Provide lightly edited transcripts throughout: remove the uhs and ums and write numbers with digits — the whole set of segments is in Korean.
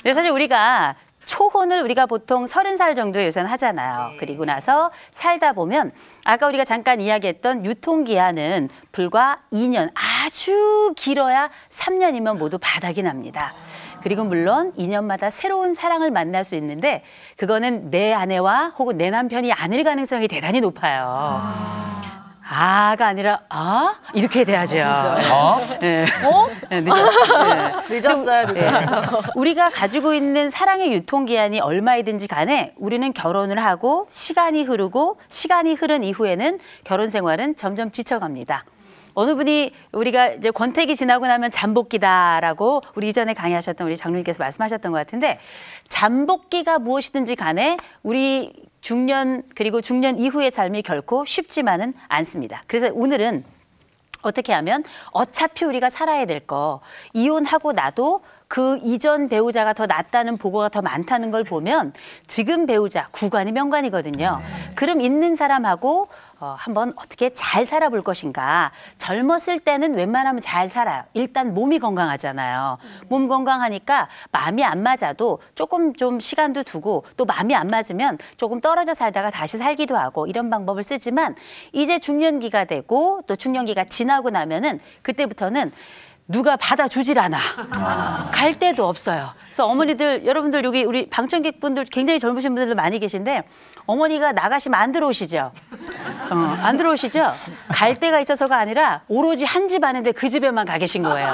근데 사실 우리가 초혼을 우리가 보통 30살 정도에 요새는 하잖아요. 그리고 나서 살다 보면 아까 우리가 잠깐 이야기했던 유통기한은 불과 2년, 아주 길어야 3년이면 모두 바닥이 납니다. 그리고 물론 2년마다 새로운 사랑을 만날 수 있는데 그거는 내 아내와 혹은 내 남편이 아닐 가능성이 대단히 높아요. 아가 아니라 이렇게 돼야죠. 네. 네, 늦었어요. 우리가 가지고 있는 사랑의 유통기한이 얼마이든지 간에 우리는 결혼을 하고 시간이 흐르고 시간이 흐른 이후에는 결혼 생활은 점점 지쳐갑니다. 어느 분이 우리가 이제 권태기 지나고 나면 잠복기다라고 우리 이전에 강의하셨던 우리 장로님께서 말씀하셨던 것 같은데 잠복기가 무엇이든지 간에 우리 중년 그리고 중년 이후의 삶이 결코 쉽지만은 않습니다. 그래서 오늘은 어떻게 하면 어차피 우리가 살아야 될 거 이혼하고 나도 그 이전 배우자가 더 낫다는 보고가 더 많다는 걸 보면 지금 배우자 구관이 명관이거든요. 그럼 있는 사람하고 한번 어떻게 잘 살아볼 것인가. 젊었을 때는 웬만하면 잘 살아요. 일단 몸이 건강하잖아요. 몸 건강하니까 마음이 안 맞아도 조금 좀 시간도 두고 또 마음이 안 맞으면 조금 떨어져 살다가 다시 살기도 하고 이런 방법을 쓰지만 이제 중년기가 되고 또 중년기가 지나고 나면은 그때부터는 누가 받아주질 않아. 갈 데도 없어요. 그래서 어머니들, 여러분들 여기 우리 방청객분들 굉장히 젊으신 분들도 많이 계신데 어머니가 나가시면 안 들어오시죠? 안 들어오시죠? 갈 데가 있어서가 아니라 오로지 한 집 아는데 그 집에만 가 계신 거예요.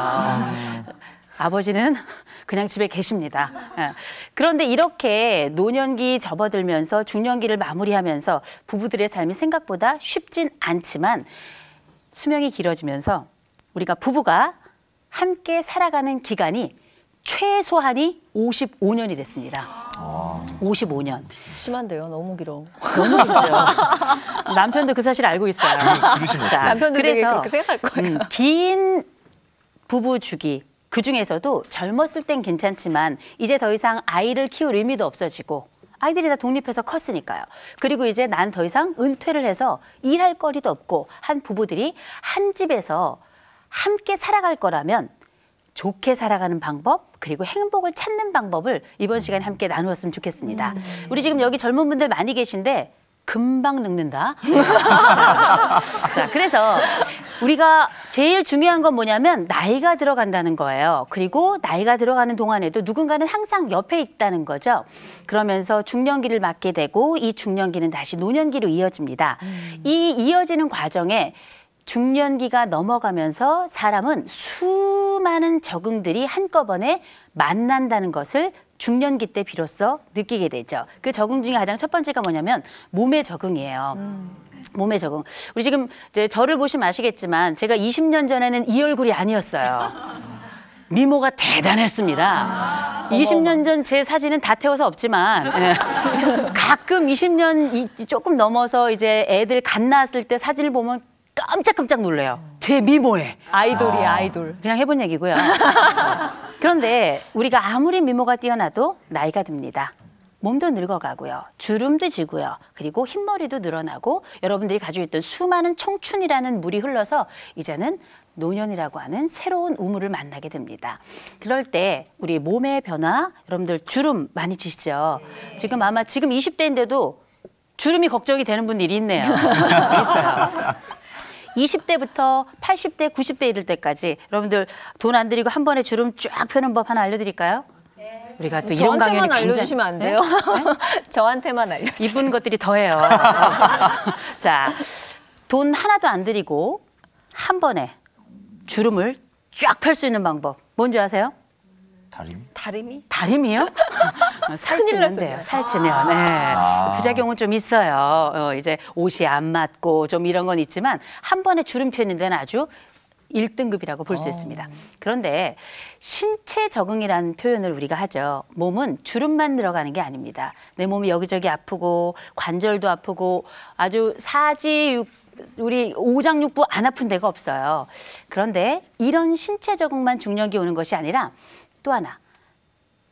아버지는 그냥 집에 계십니다. 그런데 이렇게 노년기 접어들면서 중년기를 마무리하면서 부부들의 삶이 생각보다 쉽진 않지만 수명이 길어지면서 우리가 부부가 함께 살아가는 기간이 최소한이 55년이 됐습니다. 55년. 심한데요. 너무 길어. 너무 길죠. 남편도 그 사실 알고 있어요. 자, 남편도 그래서 그렇게 생각할 거예요. 긴 부부 주기, 그중에서도 젊었을 땐 괜찮지만 이제 더 이상 아이를 키울 의미도 없어지고 아이들이 다 독립해서 컸으니까요. 그리고 이제 난 더 이상 은퇴를 해서 일할 거리도 없고 한 부부들이 한 집에서 함께 살아갈 거라면 좋게 살아가는 방법 그리고 행복을 찾는 방법을 이번 시간에 함께 나누었으면 좋겠습니다. 우리 지금 여기 젊은 분들 많이 계신데 금방 늙는다. 자, 그래서 우리가 제일 중요한 건 뭐냐면 나이가 들어간다는 거예요. 그리고 나이가 들어가는 동안에도 누군가는 항상 옆에 있다는 거죠. 그러면서 중년기를 맞게 되고 이 중년기는 다시 노년기로 이어집니다. 이 이어지는 과정에 중년기가 넘어가면서 사람은 수많은 적응들이 한꺼번에 만난다는 것을 중년기 때 비로소 느끼게 되죠. 그 적응 중에 가장 첫 번째가 뭐냐면 몸의 적응이에요. 몸의 적응. 우리 지금 이제 저를 보시면 아시겠지만 제가 20년 전에는 이 얼굴이 아니었어요. 미모가 대단했습니다. 20년 전 제 사진은 다 태워서 없지만 가끔 20년 조금 넘어서 이제 애들 갓 낳았을 때 사진을 보면 깜짝깜짝 놀래요. 제 미모에. 아이돌이야, 아이돌. 그냥 해본 얘기고요. 그런데 우리가 아무리 미모가 뛰어나도 나이가 듭니다. 몸도 늙어가고요. 주름도 지고요. 그리고 흰머리도 늘어나고 여러분들이 가지고 있던 수많은 청춘이라는 물이 흘러서 이제는 노년이라고 하는 새로운 우물을 만나게 됩니다. 그럴 때 우리 몸의 변화, 여러분들 주름 많이 지시죠? 지금 아마 지금 20대인데도 주름이 걱정이 되는 분들이 있네요. 있어요. 20대부터 80대, 90대 이럴 때까지 여러분들 돈 안 들이고 한 번에 주름 쫙 펴는 법 하나 알려드릴까요? 네. 우리가 또 이런 강연이 저한테만 알려주시면 안 돼요? 네? 저한테만 알려주세요. 이분 것들이 더해요. 자, 돈 하나도 안 들이고 한 번에 주름을 쫙 펼 수 있는 방법 뭔지 아세요? 다리미? 다리미요? 살찌면 돼요. 살찌면. 네. 부작용은 좀 있어요. 이제 옷이 안 맞고 좀 이런 건 있지만 한 번에 주름 펴는 데는 아주 1등급이라고 볼 수 있습니다. 그런데 신체 적응이라는 표현을 우리가 하죠. 몸은 주름만 들어가는 게 아닙니다. 내 몸이 여기저기 아프고 관절도 아프고 아주 우리 오장육부 안 아픈 데가 없어요. 그런데 이런 신체 적응만 중년기 오는 것이 아니라 또 하나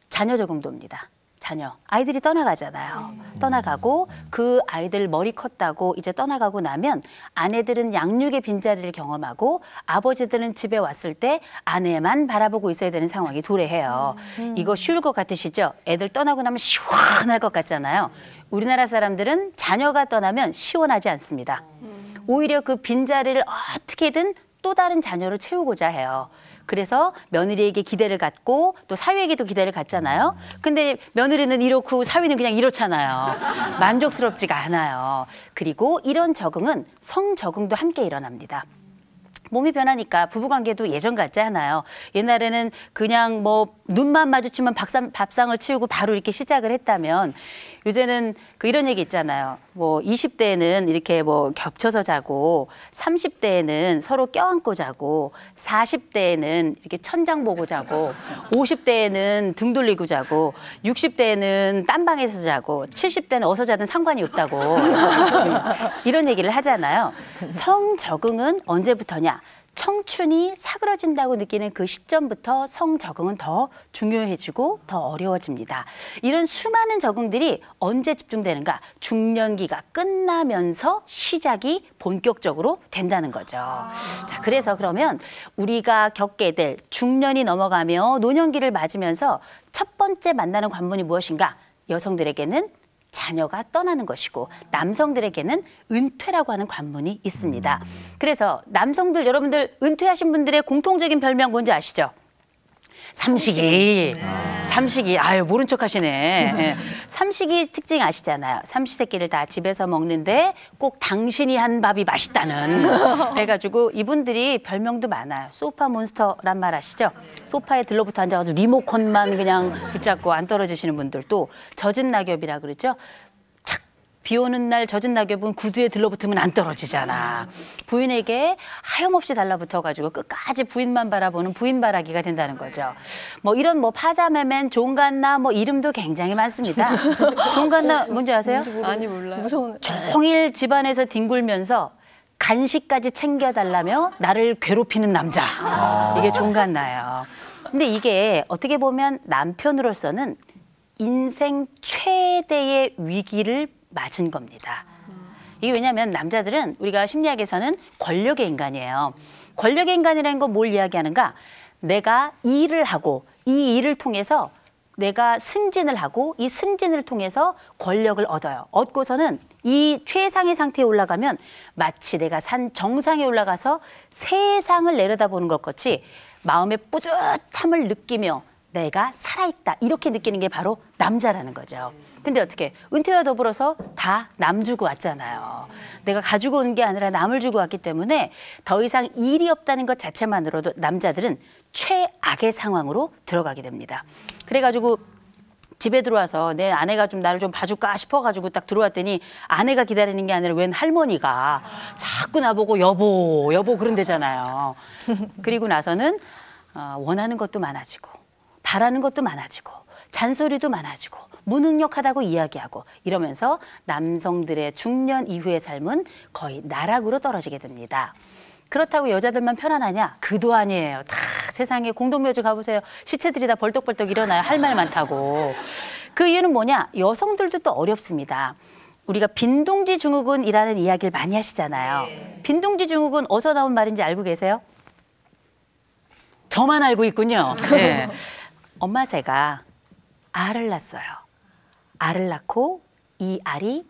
자녀 적응도 옵니다. 자녀, 아이들이 떠나가잖아요. 떠나가고 그 아이들 머리 컸다고 이제 떠나가고 나면 아내들은 양육의 빈자리를 경험하고 아버지들은 집에 왔을 때 아내만 바라보고 있어야 되는 상황이 도래해요. 이거 쉬울 것 같으시죠? 애들 떠나고 나면 시원할 것 같잖아요. 우리나라 사람들은 자녀가 떠나면 시원하지 않습니다. 오히려 그 빈자리를 어떻게든 또 다른 자녀로 채우고자 해요. 그래서 며느리에게 기대를 갖고 또 사위에게도 기대를 갖잖아요. 근데 며느리는 이렇고 사위는 그냥 이렇잖아요. 만족스럽지가 않아요. 그리고 이런 적응은 성적응도 함께 일어납니다. 몸이 변하니까 부부관계도 예전 같지 않아요. 옛날에는 그냥 뭐 눈만 마주치면 밥상을 치우고 바로 이렇게 시작을 했다면 요새는 이런 얘기 있잖아요. 뭐 20대에는 이렇게 뭐 겹쳐서 자고 30대에는 서로 껴안고 자고 40대에는 이렇게 천장 보고 자고 50대에는 등 돌리고 자고 60대에는 딴 방에서 자고 70대는 어디서 자든 상관이 없다고 이런 얘기를 하잖아요. 성적응은 언제부터냐? 청춘이 사그러진다고 느끼는 그 시점부터 성적응은 더 중요해지고 더 어려워집니다. 이런 수많은 적응들이 언제 집중되는가? 중년기가 끝나면서 시작이 본격적으로 된다는 거죠. 자, 그래서 그러면 우리가 겪게 될 중년이 넘어가며 노년기를 맞으면서 첫 번째 만나는 관문이 무엇인가? 여성들에게는 자녀가 떠나는 것이고 남성들에게는 은퇴라고 하는 관문이 있습니다. 그래서 남성들 여러분들 은퇴하신 분들의 공통적인 별명 뭔지 아시죠? 삼식이. 삼식이. 아유 모른 척 하시네. 네. 삼식이 특징 아시잖아요. 삼시세끼를 다 집에서 먹는데 꼭 당신이 한 밥이 맛있다는. 그래가지고 이분들이 별명도 많아요. 소파 몬스터란 말 아시죠? 소파에 들러붙어 앉아가지고 리모컨만 그냥 붙잡고 안 떨어지시는 분들도 젖은 낙엽이라 그러죠. 비 오는 날 젖은 낙엽은 구두에 들러붙으면 안 떨어지잖아. 부인에게 하염없이 달라붙어가지고 끝까지 부인만 바라보는 부인바라기가 된다는 거죠. 뭐 이런 뭐 파자매맨, 종갓나 뭐 이름도 굉장히 많습니다. 종갓나 뭔지 아세요? 아니 몰라요. 무서운. 종일 집안에서 뒹굴면서 간식까지 챙겨달라며 나를 괴롭히는 남자. 이게 종갓나예요. 근데 이게 어떻게 보면 남편으로서는 인생 최대의 위기를 맞은 겁니다. 이게 왜냐하면 남자들은 우리가 심리학에서는 권력의 인간이에요. 권력의 인간이라는 건 뭘 이야기하는가? 내가 이 일을 하고 이 일을 통해서 내가 승진을 하고 이 승진을 통해서 권력을 얻어요. 얻고서는 이 최상의 상태에 올라가면 마치 내가 산 정상에 올라가서 세상을 내려다보는 것 같이 마음의 뿌듯함을 느끼며 내가 살아있다 이렇게 느끼는 게 바로 남자라는 거죠. 근데 어떻게 은퇴와 더불어서 다 남 주고 왔잖아요. 내가 가지고 온 게 아니라 남을 주고 왔기 때문에 더 이상 일이 없다는 것 자체만으로도 남자들은 최악의 상황으로 들어가게 됩니다. 그래가지고 집에 들어와서 내 아내가 좀 나를 좀 봐줄까 싶어가지고 딱 들어왔더니 아내가 기다리는 게 아니라 웬 할머니가 자꾸 나보고 여보 여보 그런대잖아요. 그리고 나서는 원하는 것도 많아지고 바라는 것도 많아지고 잔소리도 많아지고 무능력하다고 이야기하고 이러면서 남성들의 중년 이후의 삶은 거의 나락으로 떨어지게 됩니다. 그렇다고 여자들만 편안하냐? 그도 아니에요. 다 세상에 공동묘지 가보세요. 시체들이 다 벌떡벌떡 일어나요. 할 말 많다고. 그 이유는 뭐냐? 여성들도 또 어렵습니다. 우리가 빈둥지 증후군이라는 이야기를 많이 하시잖아요. 빈둥지 증후군 어디서 나온 말인지 알고 계세요? 저만 알고 있군요. 네. 엄마 제가 알을 낳았어요. 알을 낳고 이 알이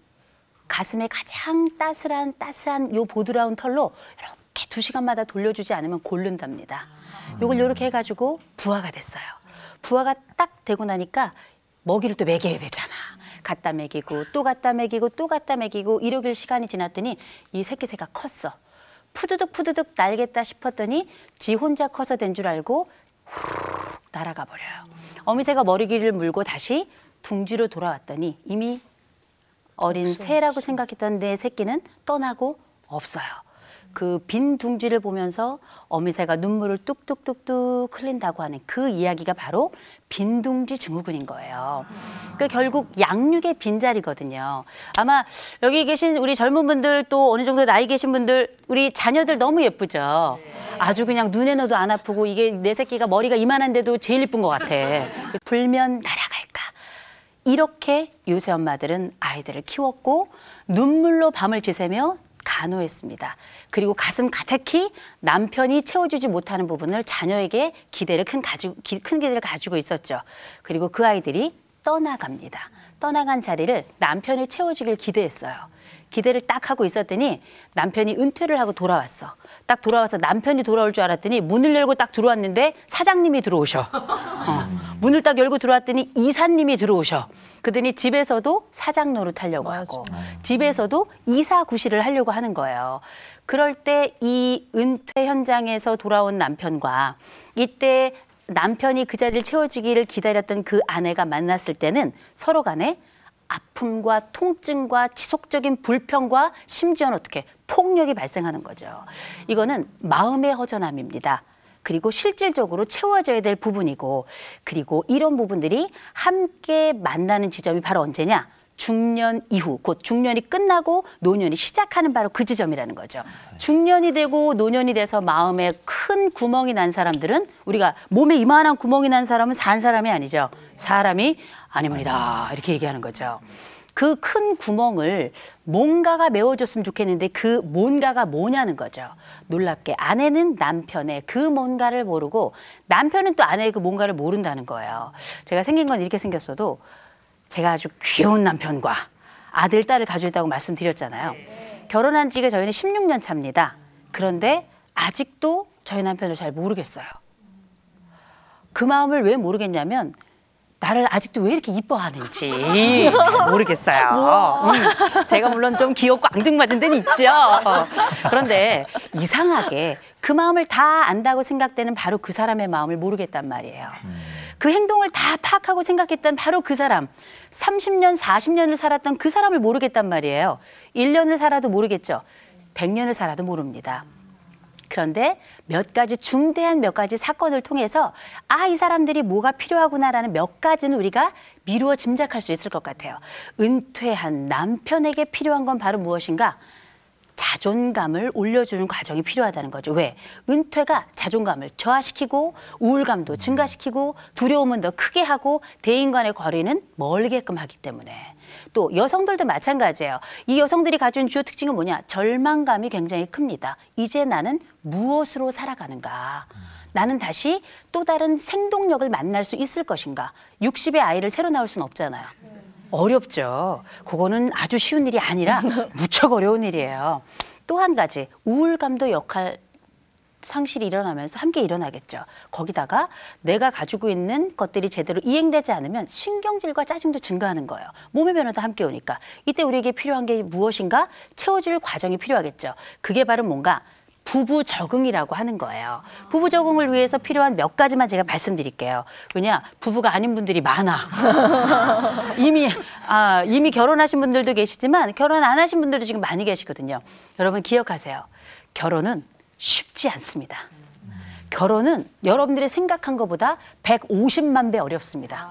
가슴에 가장 따스한 요 보드라운 털로 이렇게 2시간마다 돌려주지 않으면 골른답니다. 요걸 이렇게 해가지고 부화가 됐어요. 부화가 딱 되고 나니까 먹이를 또 먹여야 되잖아. 갖다 먹이고 또 갖다 먹이고 또 갖다 먹이고 이러길 시간이 지났더니 이 새끼새가 컸어. 푸드득 날겠다 싶었더니 지 혼자 커서 된 줄 알고 후루룩 날아가 버려요. 어미새가 머리기를 물고 다시 둥지로 돌아왔더니 이미 어린 새라고 생각했던 내 새끼는 떠나고 없어요. 그 빈 둥지를 보면서 어미새가 눈물을 뚝뚝뚝뚝 흘린다고 하는 그 이야기가 바로 빈둥지 증후군인 거예요. 그 결국 양육의 빈자리거든요. 아마 여기 계신 우리 젊은 분들 또 어느 정도 나이 계신 분들 우리 자녀들 너무 예쁘죠. 아주 그냥 눈에 넣어도 안 아프고 이게 내 새끼가 머리가 이만한데도 제일 예쁜 것 같아. 불면 날아갈까. 이렇게 요새 엄마들은 아이들을 키웠고 눈물로 밤을 지새며 간호했습니다. 그리고 가슴 가득히 남편이 채워주지 못하는 부분을 자녀에게 큰 기대를 가지고 있었죠. 그리고 그 아이들이 떠나갑니다. 떠나간 자리를 남편이 채워주길 기대했어요. 기대를 딱 하고 있었더니 남편이 은퇴를 하고 돌아왔어. 딱 돌아와서 남편이 돌아올 줄 알았더니 문을 열고 딱 들어왔는데 사장님이 들어오셔. 문을 딱 열고 들어왔더니 이사님이 들어오셔. 그러더니 집에서도 사장 노릇하려고 하고 집에서도 이사 구실을 하려고 하는 거예요. 그럴 때 이 은퇴 현장에서 돌아온 남편과 이때 남편이 그 자리를 채워주기를 기다렸던 그 아내가 만났을 때는 서로 간에 아픔과 통증과 지속적인 불평과 심지어는 어떻게 폭력이 발생하는 거죠. 이거는 마음의 허전함입니다. 그리고 실질적으로 채워져야 될 부분이고, 그리고 이런 부분들이 함께 만나는 지점이 바로 언제냐? 중년 이후, 곧 중년이 끝나고 노년이 시작하는 바로 그 지점이라는 거죠. 중년이 되고 노년이 돼서 마음에 큰 구멍이 난 사람들은, 우리가 몸에 이만한 구멍이 난 사람은 산 사람이 아니죠. 사람이 아니문이다 이렇게 얘기하는 거죠. 그 큰 구멍을 뭔가가 메워줬으면 좋겠는데 그 뭔가가 뭐냐는 거죠. 놀랍게 아내는 남편의 그 뭔가를 모르고 남편은 또 아내의 그 뭔가를 모른다는 거예요. 제가 생긴 건 이렇게 생겼어도 제가 아주 귀여운 남편과 아들, 딸을 가지고 있다고 말씀드렸잖아요. 결혼한 지가 저희는 16년 차입니다. 그런데 아직도 저희 남편을 잘 모르겠어요. 그 마음을 왜 모르겠냐면 나를 아직도 왜 이렇게 이뻐하는지 잘 모르겠어요. 제가 물론 좀 귀엽고 앙증맞은 데는 있죠. 그런데 이상하게 그 마음을 다 안다고 생각되는 바로 그 사람의 마음을 모르겠단 말이에요. 그 행동을 다 파악하고 생각했던 바로 그 사람, 30년, 40년을 살았던 그 사람을 모르겠단 말이에요. 1년을 살아도 모르겠죠. 100년을 살아도 모릅니다. 그런데 중대한 몇 가지 사건을 통해서 이 사람들이 뭐가 필요하구나라는 몇 가지는 우리가 미루어 짐작할 수 있을 것 같아요. 은퇴한 남편에게 필요한 건 바로 무엇인가? 자존감을 올려주는 과정이 필요하다는 거죠. 왜? 은퇴가 자존감을 저하시키고 우울감도 증가시키고 두려움은 더 크게 하고 대인 간의 거리는 멀게끔 하기 때문에. 또 여성들도 마찬가지예요. 이 여성들이 가진 주요 특징은 뭐냐? 절망감이 굉장히 큽니다. 이제 나는 무엇으로 살아가는가? 나는 다시 또 다른 생동력을 만날 수 있을 것인가? 60의 아이를 새로 낳을 수는 없잖아요. 어렵죠. 그거는 아주 쉬운 일이 아니라 무척 어려운 일이에요. 또 한 가지, 우울감도 역할 상실이 일어나면서 함께 일어나겠죠. 거기다가 내가 가지고 있는 것들이 제대로 이행되지 않으면 신경질과 짜증도 증가하는 거예요. 몸의 변화도 함께 오니까. 이때 우리에게 필요한 게 무엇인가? 채워줄 과정이 필요하겠죠. 그게 바로 뭔가? 부부 적응이라고 하는 거예요. 부부 적응을 위해서 필요한 몇 가지만 제가 말씀드릴게요. 왜냐? 부부가 아닌 분들이 많아. 이미 결혼하신 분들도 계시지만 결혼 안 하신 분들도 지금 많이 계시거든요. 여러분 기억하세요. 결혼은 쉽지 않습니다. 결혼은 여러분들이 생각한 것보다 150만 배 어렵습니다.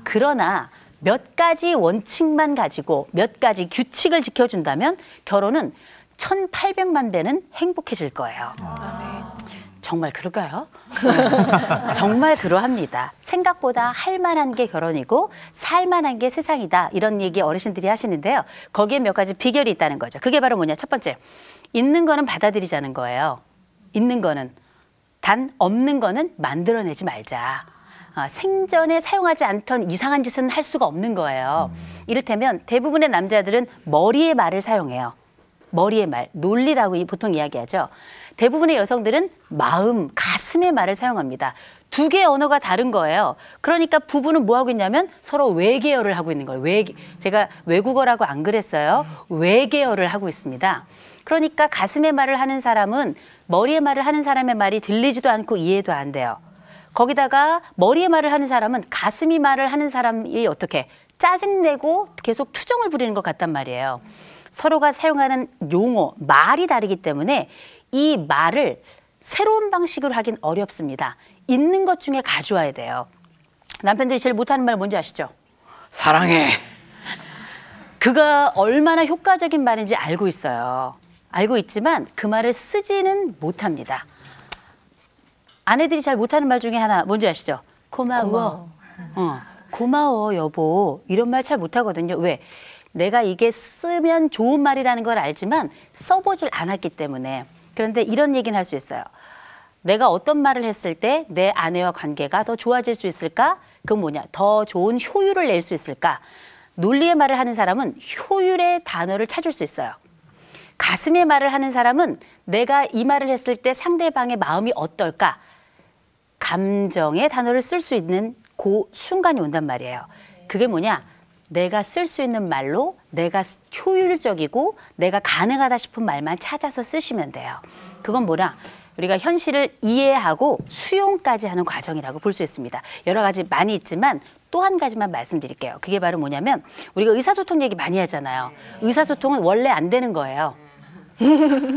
그러나 몇 가지 원칙만 가지고 몇 가지 규칙을 지켜준다면 결혼은 1800만 배는 행복해질 거예요. 정말 그럴까요? 정말 그러합니다. 생각보다 할 만한 게 결혼이고 살 만한 게 세상이다. 이런 얘기 어르신들이 하시는데요. 거기에 몇 가지 비결이 있다는 거죠. 그게 바로 뭐냐? 첫 번째, 있는 거는 받아들이자는 거예요. 있는 거는. 단 없는 거는 만들어내지 말자. 생전에 사용하지 않던 이상한 짓은 할 수가 없는 거예요. 이를테면 대부분의 남자들은 머리의 말을 사용해요. 머리의 말, 논리라고 보통 이야기하죠. 대부분의 여성들은 마음, 가슴의 말을 사용합니다. 두 개의 언어가 다른 거예요. 그러니까 부부는 뭐 하고 있냐면 서로 외계어를 하고 있는 거예요. 제가 외국어라고 안 그랬어요. 외계어를 하고 있습니다. 그러니까 가슴의 말을 하는 사람은 머리의 말을 하는 사람의 말이 들리지도 않고 이해도 안 돼요. 거기다가 머리의 말을 하는 사람은 가슴이 말을 하는 사람이 어떻게 짜증내고 계속 투정을 부리는 것 같단 말이에요. 서로가 사용하는 용어, 말이 다르기 때문에 이 말을 새로운 방식으로 하긴 어렵습니다. 있는 것 중에 가져와야 돼요. 남편들이 제일 못하는 말 뭔지 아시죠? 사랑해. 그가 얼마나 효과적인 말인지 알고 있어요. 알고 있지만 그 말을 쓰지는 못합니다. 아내들이 잘 못하는 말 중에 하나 뭔지 아시죠? 고마워. 고마워 여보 이런 말 잘 못하거든요. 왜? 내가 이게 쓰면 좋은 말이라는 걸 알지만 써보질 않았기 때문에. 그런데 이런 얘기는 할 수 있어요. 내가 어떤 말을 했을 때 내 아내와 관계가 더 좋아질 수 있을까? 그건 뭐냐? 더 좋은 효율을 낼 수 있을까? 논리의 말을 하는 사람은 효율의 단어를 찾을 수 있어요. 가슴의 말을 하는 사람은 내가 이 말을 했을 때 상대방의 마음이 어떨까? 감정의 단어를 쓸 수 있는 그 순간이 온단 말이에요. 그게 뭐냐? 내가 쓸 수 있는 말로 내가 효율적이고 내가 가능하다 싶은 말만 찾아서 쓰시면 돼요. 그건 뭐냐? 우리가 현실을 이해하고 수용까지 하는 과정이라고 볼 수 있습니다. 여러 가지 많이 있지만 또 한 가지만 말씀드릴게요. 그게 바로 뭐냐면 우리가 의사소통 얘기 많이 하잖아요. 의사소통은 원래 안 되는 거예요.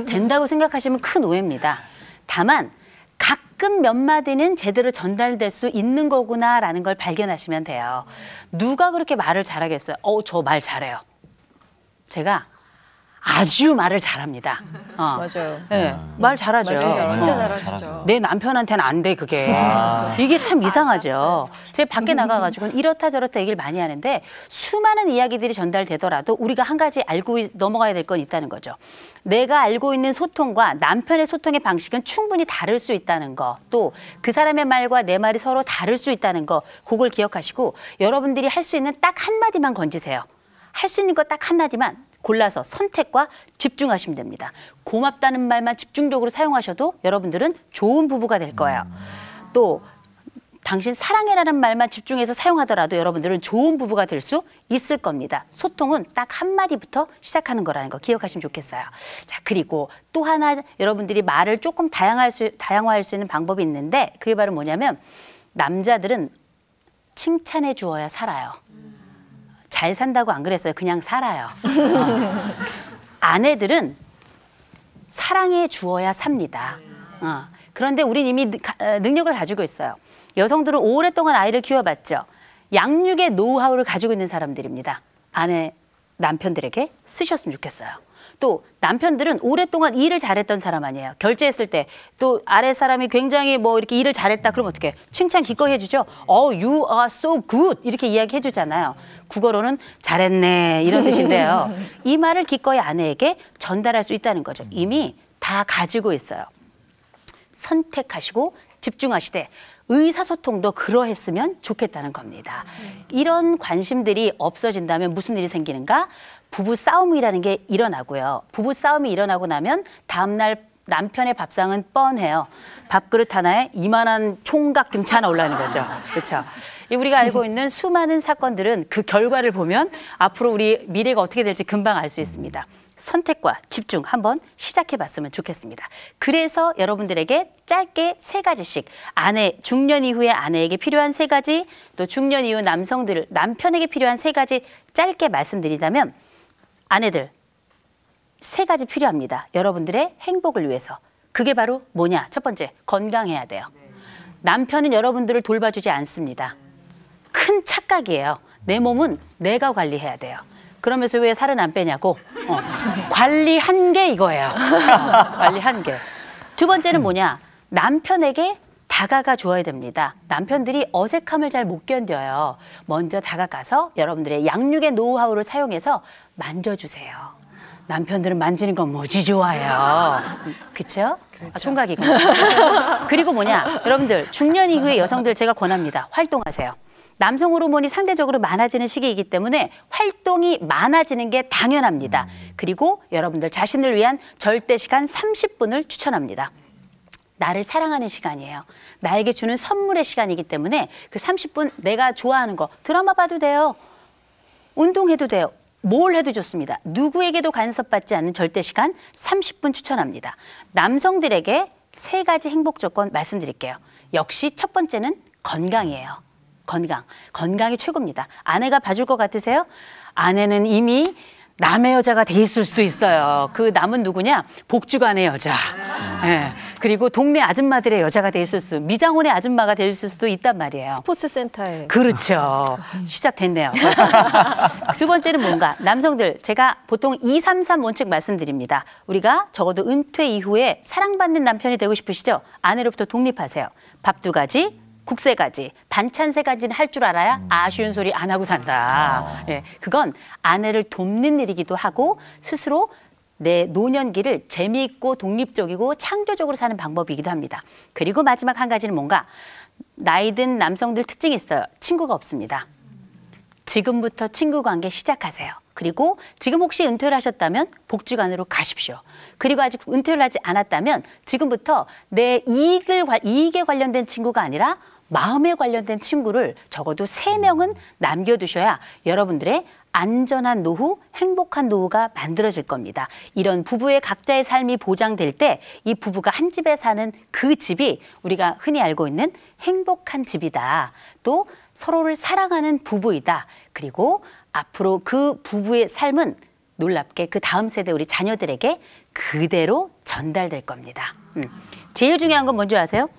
된다고 생각하시면 큰 오해입니다. 다만 가끔 몇 마디는 제대로 전달될 수 있는 거구나라는 걸 발견하시면 돼요. 누가 그렇게 말을 잘하겠어요? 저 말 잘해요. 제가 아주 말을 잘합니다. 맞아요. 네, 말 잘하죠. 진짜 잘하시죠. 내 남편한테는 안 돼 그게. 이게 참 이상하죠. 제가 밖에 나가가지고는 이렇다 저렇다 얘기를 많이 하는데 수많은 이야기들이 전달되더라도 우리가 한 가지 알고 넘어가야 될 건 있다는 거죠. 내가 알고 있는 소통과 남편의 소통의 방식은 충분히 다를 수 있다는 거. 또 그 사람의 말과 내 말이 서로 다를 수 있다는 거. 그걸 기억하시고 여러분들이 할 수 있는 딱 한마디만 건지세요. 할 수 있는 거 딱 한마디만 골라서 선택과 집중하시면 됩니다. 고맙다는 말만 집중적으로 사용하셔도 여러분들은 좋은 부부가 될 거예요. 또 당신 사랑해라는 말만 집중해서 사용하더라도 여러분들은 좋은 부부가 될 수 있을 겁니다. 소통은 딱 한마디부터 시작하는 거라는 거 기억하시면 좋겠어요. 자, 그리고 또 하나 여러분들이 말을 조금 다양화할 수 있는 방법이 있는데 그게 바로 뭐냐면 남자들은 칭찬해 주어야 살아요. 잘 산다고 안 그랬어요. 그냥 살아요. 아내들은 사랑해 주어야 삽니다. 그런데 우린 이미 능력을 가지고 있어요. 여성들은 오랫동안 아이를 키워봤죠. 양육의 노하우를 가지고 있는 사람들입니다. 남편들에게 쓰셨으면 좋겠어요. 또 남편들은 오랫동안 일을 잘했던 사람 아니에요. 결제했을 때 또 아래 사람이 굉장히 뭐 이렇게 일을 잘했다 그러면 어떻게 칭찬 기꺼이 해주죠. You are so good 이렇게 이야기해 주잖아요. 국어로는 잘했네 이런 뜻인데요. 이 말을 기꺼이 아내에게 전달할 수 있다는 거죠. 이미 다 가지고 있어요. 선택하시고 집중하시되 의사소통도 그러했으면 좋겠다는 겁니다. 이런 관심들이 없어진다면 무슨 일이 생기는가? 부부싸움이라는 게 일어나고요. 부부싸움이 일어나고 나면 다음날 남편의 밥상은 뻔해요. 밥그릇 하나에 이만한 총각 김치 하나 올라오는 거죠. 그렇죠? 우리가 알고 있는 수많은 사건들은 그 결과를 보면 앞으로 우리 미래가 어떻게 될지 금방 알 수 있습니다. 선택과 집중 한번 시작해 봤으면 좋겠습니다. 그래서 여러분들에게 짧게 3가지씩 중년 이후의 아내에게 필요한 3가지, 또 중년 이후 남편에게 필요한 3가지 짧게 말씀드리자면 아내들 3가지 필요합니다. 여러분들의 행복을 위해서. 그게 바로 뭐냐? 첫 번째, 건강해야 돼요. 남편은 여러분들을 돌봐주지 않습니다. 큰 착각이에요. 내 몸은 내가 관리해야 돼요. 그러면서 왜 살은 안 빼냐고? 관리한 게 이거예요. 관리한 게. 두 번째는 뭐냐? 남편에게 다가가 주어야 됩니다. 남편들이 어색함을 잘 못 견뎌요. 먼저 다가가서 여러분들의 양육의 노하우를 사용해서 만져주세요. 남편들은 만지는 건 뭐지 좋아요. 그쵸? 그렇죠. 총각이고. 그리고 뭐냐? 여러분들 중년 이후의 여성들 제가 권합니다. 활동하세요. 남성 호르몬이 상대적으로 많아지는 시기이기 때문에 활동이 많아지는 게 당연합니다. 그리고 여러분들 자신을 위한 절대 시간 30분을 추천합니다. 나를 사랑하는 시간이에요. 나에게 주는 선물의 시간이기 때문에 그 30분 내가 좋아하는 거 드라마 봐도 돼요. 운동해도 돼요. 뭘 해도 좋습니다. 누구에게도 간섭받지 않는 절대 시간 30분 추천합니다. 남성들에게 3가지 행복 조건 말씀드릴게요. 역시 첫 번째는 건강이에요. 건강이 최고입니다. 아내가 봐줄 것 같으세요? 아내는 이미 남의 여자가 돼 있을 수도 있어요. 그 남은 누구냐? 복주간의 여자. 네. 그리고 동네 아줌마들의 여자가 돼 있을 수, 미장원의 아줌마가 돼 있을 수도 있단 말이에요. 스포츠센터에. 그렇죠. 시작됐네요. 두 번째는 뭔가? 남성들, 제가 보통 233 원칙 말씀드립니다. 우리가 적어도 은퇴 이후에 사랑받는 남편이 되고 싶으시죠? 아내로부터 독립하세요. 밥 2가지, 국세가지, 반찬세가지는 할 줄 알아야 아쉬운 소리 안 하고 산다. 예, 그건 아내를 돕는 일이기도 하고 스스로 내 노년기를 재미있고 독립적이고 창조적으로 사는 방법이기도 합니다. 그리고 마지막 한 가지는 뭔가 나이 든 남성들 특징이 있어요. 친구가 없습니다. 지금부터 친구 관계 시작하세요. 그리고 지금 혹시 은퇴를 하셨다면 복지관으로 가십시오. 그리고 아직 은퇴를 하지 않았다면 지금부터 내 이익에 관련된 친구가 아니라 마음에 관련된 친구를 적어도 3명은 남겨두셔야 여러분들의 안전한 노후, 행복한 노후가 만들어질 겁니다. 이런 부부의 각자의 삶이 보장될 때 이 부부가 한 집에 사는 그 집이 우리가 흔히 알고 있는 행복한 집이다. 또 서로를 사랑하는 부부이다. 그리고 앞으로 그 부부의 삶은 놀랍게 그 다음 세대 우리 자녀들에게 그대로 전달될 겁니다. 제일 중요한 건 뭔지 아세요?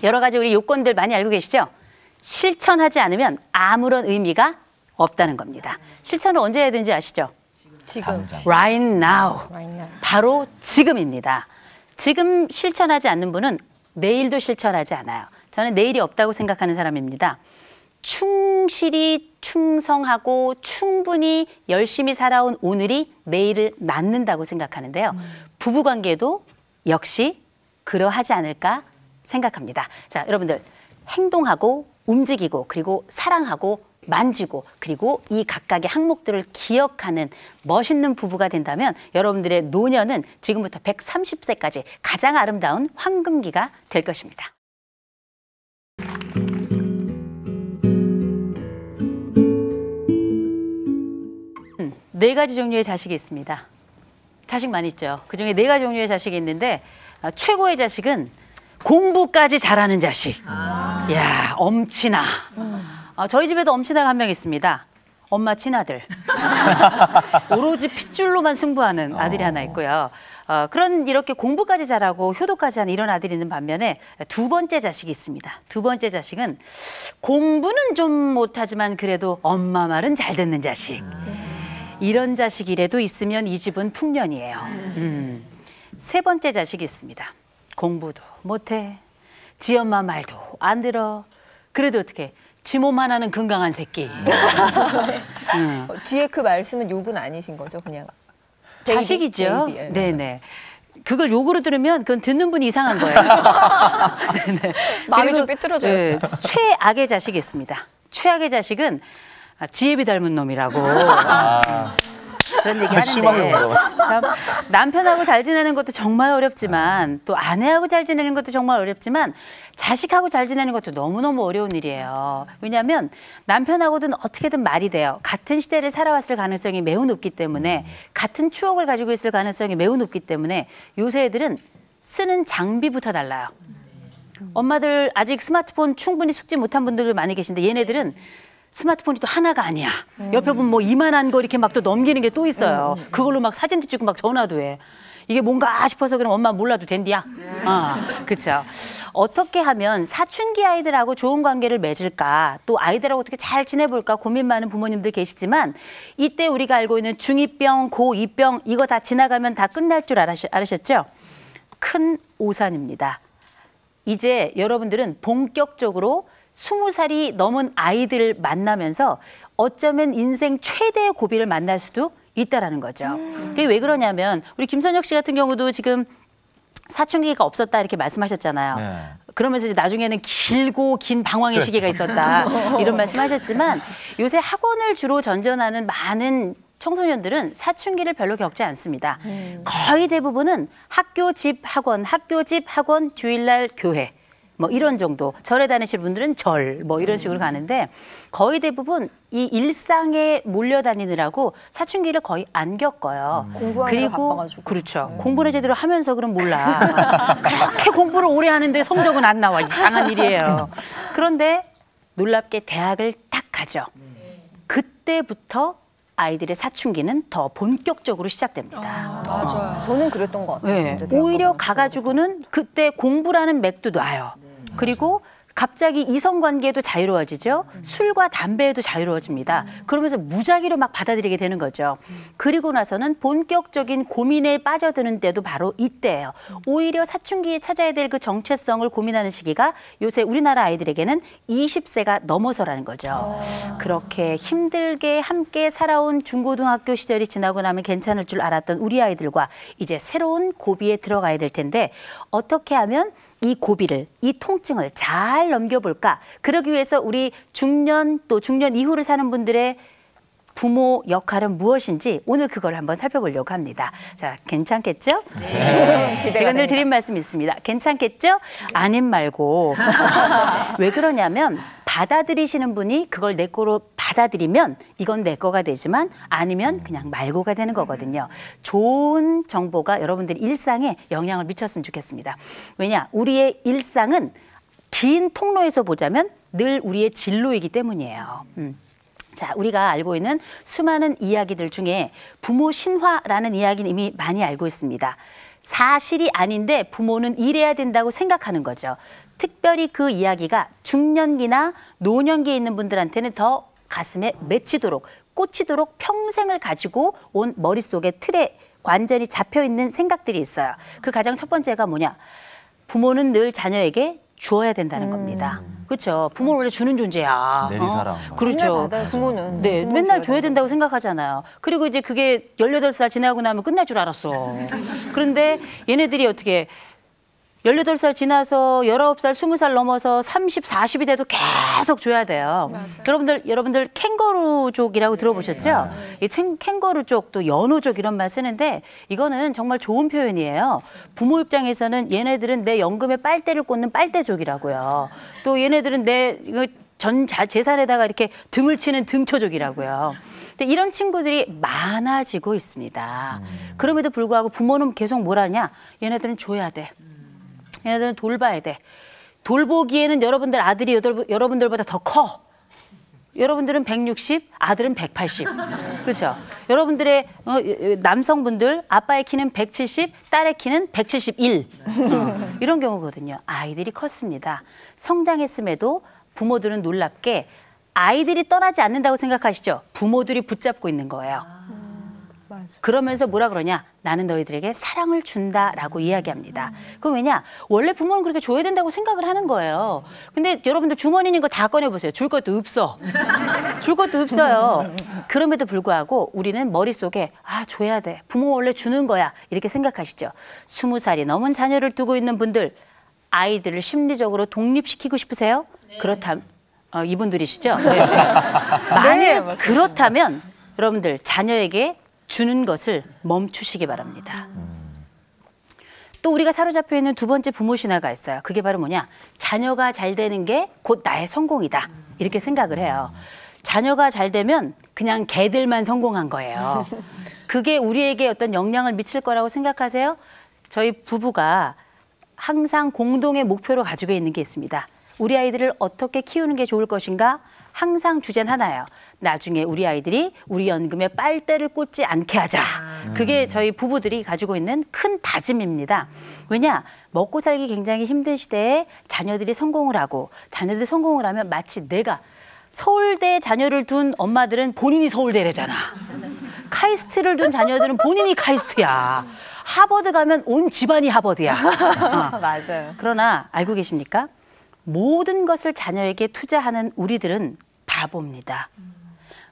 여러 가지 우리 요건들 많이 알고 계시죠? 실천하지 않으면 아무런 의미가 없다는 겁니다. 실천을 언제 해야 되는지 아시죠? 지금. Right now. Right now. 바로 지금입니다. 지금 실천하지 않는 분은 내일도 실천하지 않아요. 저는 내일이 없다고 생각하는 사람입니다. 충실히 충성하고 충분히 열심히 살아온 오늘이 내일을 낳는다고 생각하는데요. 부부관계도 역시 그러하지 않을까 생각합니다. 자, 여러분들 행동하고 움직이고 그리고 사랑하고 만지고 그리고 이 각각의 항목들을 기억하는 멋있는 부부가 된다면 여러분들의 노년은 지금부터 130세까지 가장 아름다운 황금기가 될 것입니다. 4가지 종류의 자식이 있습니다. 자식 많이 있죠. 그중에 4가지 종류의 자식이 있는데 최고의 자식은 공부까지 잘하는 자식. 이야, 엄친아. 저희 집에도 엄친아가 한 명 있습니다. 엄마 친아들. 오로지 핏줄로만 승부하는 아들이 하나 있고요. 그런 이렇게 공부까지 잘하고 효도까지 하는 이런 아들이 있는 반면에 2번째 자식이 있습니다. 2번째 자식은 공부는 좀 못하지만 그래도 엄마 말은 잘 듣는 자식. 이런 자식이라도 있으면 이 집은 풍년이에요. 3번째 자식이 있습니다. 공부도 못해. 지 엄마 말도 안 들어. 그래도 어떻게 지 몸 하나는 건강한 새끼. 뒤에 그 말씀은 욕은 아니신 거죠, 그냥. 자식이죠. 베이비. 네네. 그걸 욕으로 들으면 그건 듣는 분이 이상한 거예요. 네네. 마음이 좀 삐뚤어져요. 네, 최악의 자식이 있습니다. 최악의 자식은 지혜비 닮은 놈이라고. 그런 얘기 하는데 참 남편하고 잘 지내는 것도 정말 어렵지만 또 아내하고 잘 지내는 것도 정말 어렵지만 자식하고 잘 지내는 것도 너무너무 어려운 일이에요. 왜냐하면 남편하고는 어떻게든 말이 돼요. 같은 시대를 살아왔을 가능성이 매우 높기 때문에 같은 추억을 가지고 있을 가능성이 매우 높기 때문에 요새 애들은 쓰는 장비부터 달라요. 엄마들 아직 스마트폰 충분히 숙지 못한 분들도 많이 계신데 얘네들은 스마트폰이 또 하나가 아니야. 옆에 보면 뭐 이만한 거 이렇게 막 또 넘기는 게 또 있어요. 그걸로 막 사진도 찍고 막 전화도 해. 이게 뭔가 싶어서 그럼 엄마 몰라도 된디야. 그렇죠. 어떻게 하면 사춘기 아이들하고 좋은 관계를 맺을까, 또 아이들하고 어떻게 잘 지내볼까 고민 많은 부모님들 계시지만 이때 우리가 알고 있는 중2병, 고2병 이거 다 지나가면 다 끝날 줄 알으셨죠? 큰 오산입니다. 이제 여러분들은 본격적으로 20살이 넘은 아이들을 만나면서 어쩌면 인생 최대의 고비를 만날 수도 있다라는 거죠. 그게 왜 그러냐면 우리 김선혁 씨 같은 경우도 지금 사춘기가 없었다 이렇게 말씀하셨잖아요. 네. 그러면서 이제 나중에는 길고 긴 방황의 시기가 있었다 이런 말씀하셨지만 요새 학원을 주로 전전하는 많은 청소년들은 사춘기를 별로 겪지 않습니다. 거의 대부분은 학교, 집, 학원, 학교, 집, 학원, 주일날 교회. 뭐 이런 정도. 절에 다니시는 분들은 절, 뭐 이런 식으로 가는데 거의 대부분 이 일상에 몰려다니느라고 사춘기를 거의 안 겪어요. 공부하느라 바빠가지고. 그렇죠. 공부를 제대로 하면서 그럼 몰라. 그렇게 공부를 오래 하는데 성적은 안 나와. 이상한 일이에요. 그런데 놀랍게 대학을 딱 가죠. 그때부터 아이들의 사춘기는 더 본격적으로 시작됩니다. 맞아요. 저는 그랬던 것 같아요. 네. 진짜 대학 오히려 가보면. 가가지고는 그때 공부라는 맥도 놔요. 그리고 갑자기 이성관계도 자유로워지죠. 술과 담배에도 자유로워집니다. 그러면서 무작위로 막 받아들이게 되는 거죠. 그리고 나서는 본격적인 고민에 빠져드는 때도 바로 이때예요. 오히려 사춘기에 찾아야 될 그 정체성을 고민하는 시기가 요새 우리나라 아이들에게는 20세가 넘어서라는 거죠. 그렇게 힘들게 함께 살아온 중고등학교 시절이 지나고 나면 괜찮을 줄 알았던 우리 아이들과 이제 새로운 고비에 들어가야 될 텐데 어떻게 하면 이 고비를, 이 통증을 잘 넘겨볼까? 그러기 위해서 우리 중년 또 중년 이후를 사는 분들의 부모 역할은 무엇인지 오늘 그걸 한번 살펴보려고 합니다. 자, 괜찮겠죠? 네. 제가 늘 드린 말씀이 있습니다. 괜찮겠죠? 아님 말고. 왜 그러냐면 받아들이시는 분이 그걸 내 거로 받아들이면 이건 내 거가 되지만 아니면 그냥 말고가 되는 거거든요. 좋은 정보가 여러분들 일상에 영향을 미쳤으면 좋겠습니다. 왜냐? 우리의 일상은 긴 통로에서 보자면 늘 우리의 진로이기 때문이에요. 자, 우리가 알고 있는 수많은 이야기들 중에 부모 신화라는 이야기는 이미 많이 알고 있습니다. 사실이 아닌데 부모는 이래야 된다고 생각하는 거죠. 특별히 그 이야기가 중년기나 노년기에 있는 분들한테는 더 가슴에 맺히도록 꽂히도록 평생을 가지고 온 머릿속에 틀에 완전히 잡혀있는 생각들이 있어요. 그 가장 첫 번째가 뭐냐? 부모는 늘 자녀에게 주어야 된다는 겁니다. 그렇죠. 부모는 원래 주는 존재야. 내리사랑. 그렇죠. 받아요, 부모는. 네, 부모는 맨날 줘야 줘야 된다고 생각하잖아요. 그리고 이제 그게 18살 지나고 나면 끝날 줄 알았어. 그런데 얘네들이 어떻게 18살 지나서 19살, 20살 넘어서 30, 40이 돼도 계속 줘야 돼요. 여러분들 캥거루족이라고 들어보셨죠? 이 캥거루족 또 연호족 이런 말 쓰는데 이거는 정말 좋은 표현이에요. 부모 입장에서는 얘네들은 내 연금에 빨대를 꽂는 빨대족이라고요. 또 얘네들은 내 전 재산에다가 이렇게 등을 치는 등초족이라고요. 근데 이런 친구들이 많아지고 있습니다. 그럼에도 불구하고 부모는 계속 뭘 하냐? 얘네들은 줘야 돼. 얘네들은 돌봐야 돼. 돌보기에는 여러분들 아들이 여러분들보다 더 커. 여러분들은 160, 아들은 180. 그렇죠? 여러분들의 남성분들 아빠의 키는 170, 딸의 키는 171. 이런 경우거든요. 아이들이 컸습니다. 성장했음에도 부모들은 놀랍게 아이들이 떠나지 않는다고 생각하시죠? 부모들이 붙잡고 있는 거예요. 그러면서 뭐라 그러냐? 나는 너희들에게 사랑을 준다라고 이야기합니다. 그럼 왜냐? 원래 부모는 그렇게 줘야 된다고 생각을 하는 거예요. 근데 여러분들 주머니 있는 거 다 꺼내보세요. 줄 것도 없어. 줄 것도 없어요. 그럼에도 불구하고 우리는 머릿속에 줘야 돼. 부모 원래 주는 거야. 이렇게 생각하시죠. 20살이 넘은 자녀를 두고 있는 분들 아이들을 심리적으로 독립시키고 싶으세요? 그렇다면 이분들이시죠? 네. 만약 그렇다면 여러분들 자녀에게 주는 것을 멈추시기 바랍니다. 또 우리가 사로잡혀 있는 두 번째 부모 신화가 있어요. 그게 바로 뭐냐? 자녀가 잘 되는 게 곧 나의 성공이다. 이렇게 생각을 해요. 자녀가 잘 되면 그냥 걔들만 성공한 거예요. 그게 우리에게 어떤 영향을 미칠 거라고 생각하세요? 저희 부부가 항상 공동의 목표로 가지고 있는 게 있습니다. 우리 아이들을 어떻게 키우는 게 좋을 것인가? 항상 주제는 하나예요. 나중에 우리 아이들이 우리 연금에 빨대를 꽂지 않게 하자. 그게 저희 부부들이 가지고 있는 큰 다짐입니다. 왜냐? 먹고 살기 굉장히 힘든 시대에 자녀들이 성공을 하고 자녀들이 성공을 하면 마치 내가 서울대 자녀를 둔 엄마들은 본인이 서울대래잖아. 카이스트를 둔 자녀들은 본인이 카이스트야. 하버드 가면 온 집안이 하버드야. 맞아요. 그러나 알고 계십니까? 모든 것을 자녀에게 투자하는 우리들은 바보입니다.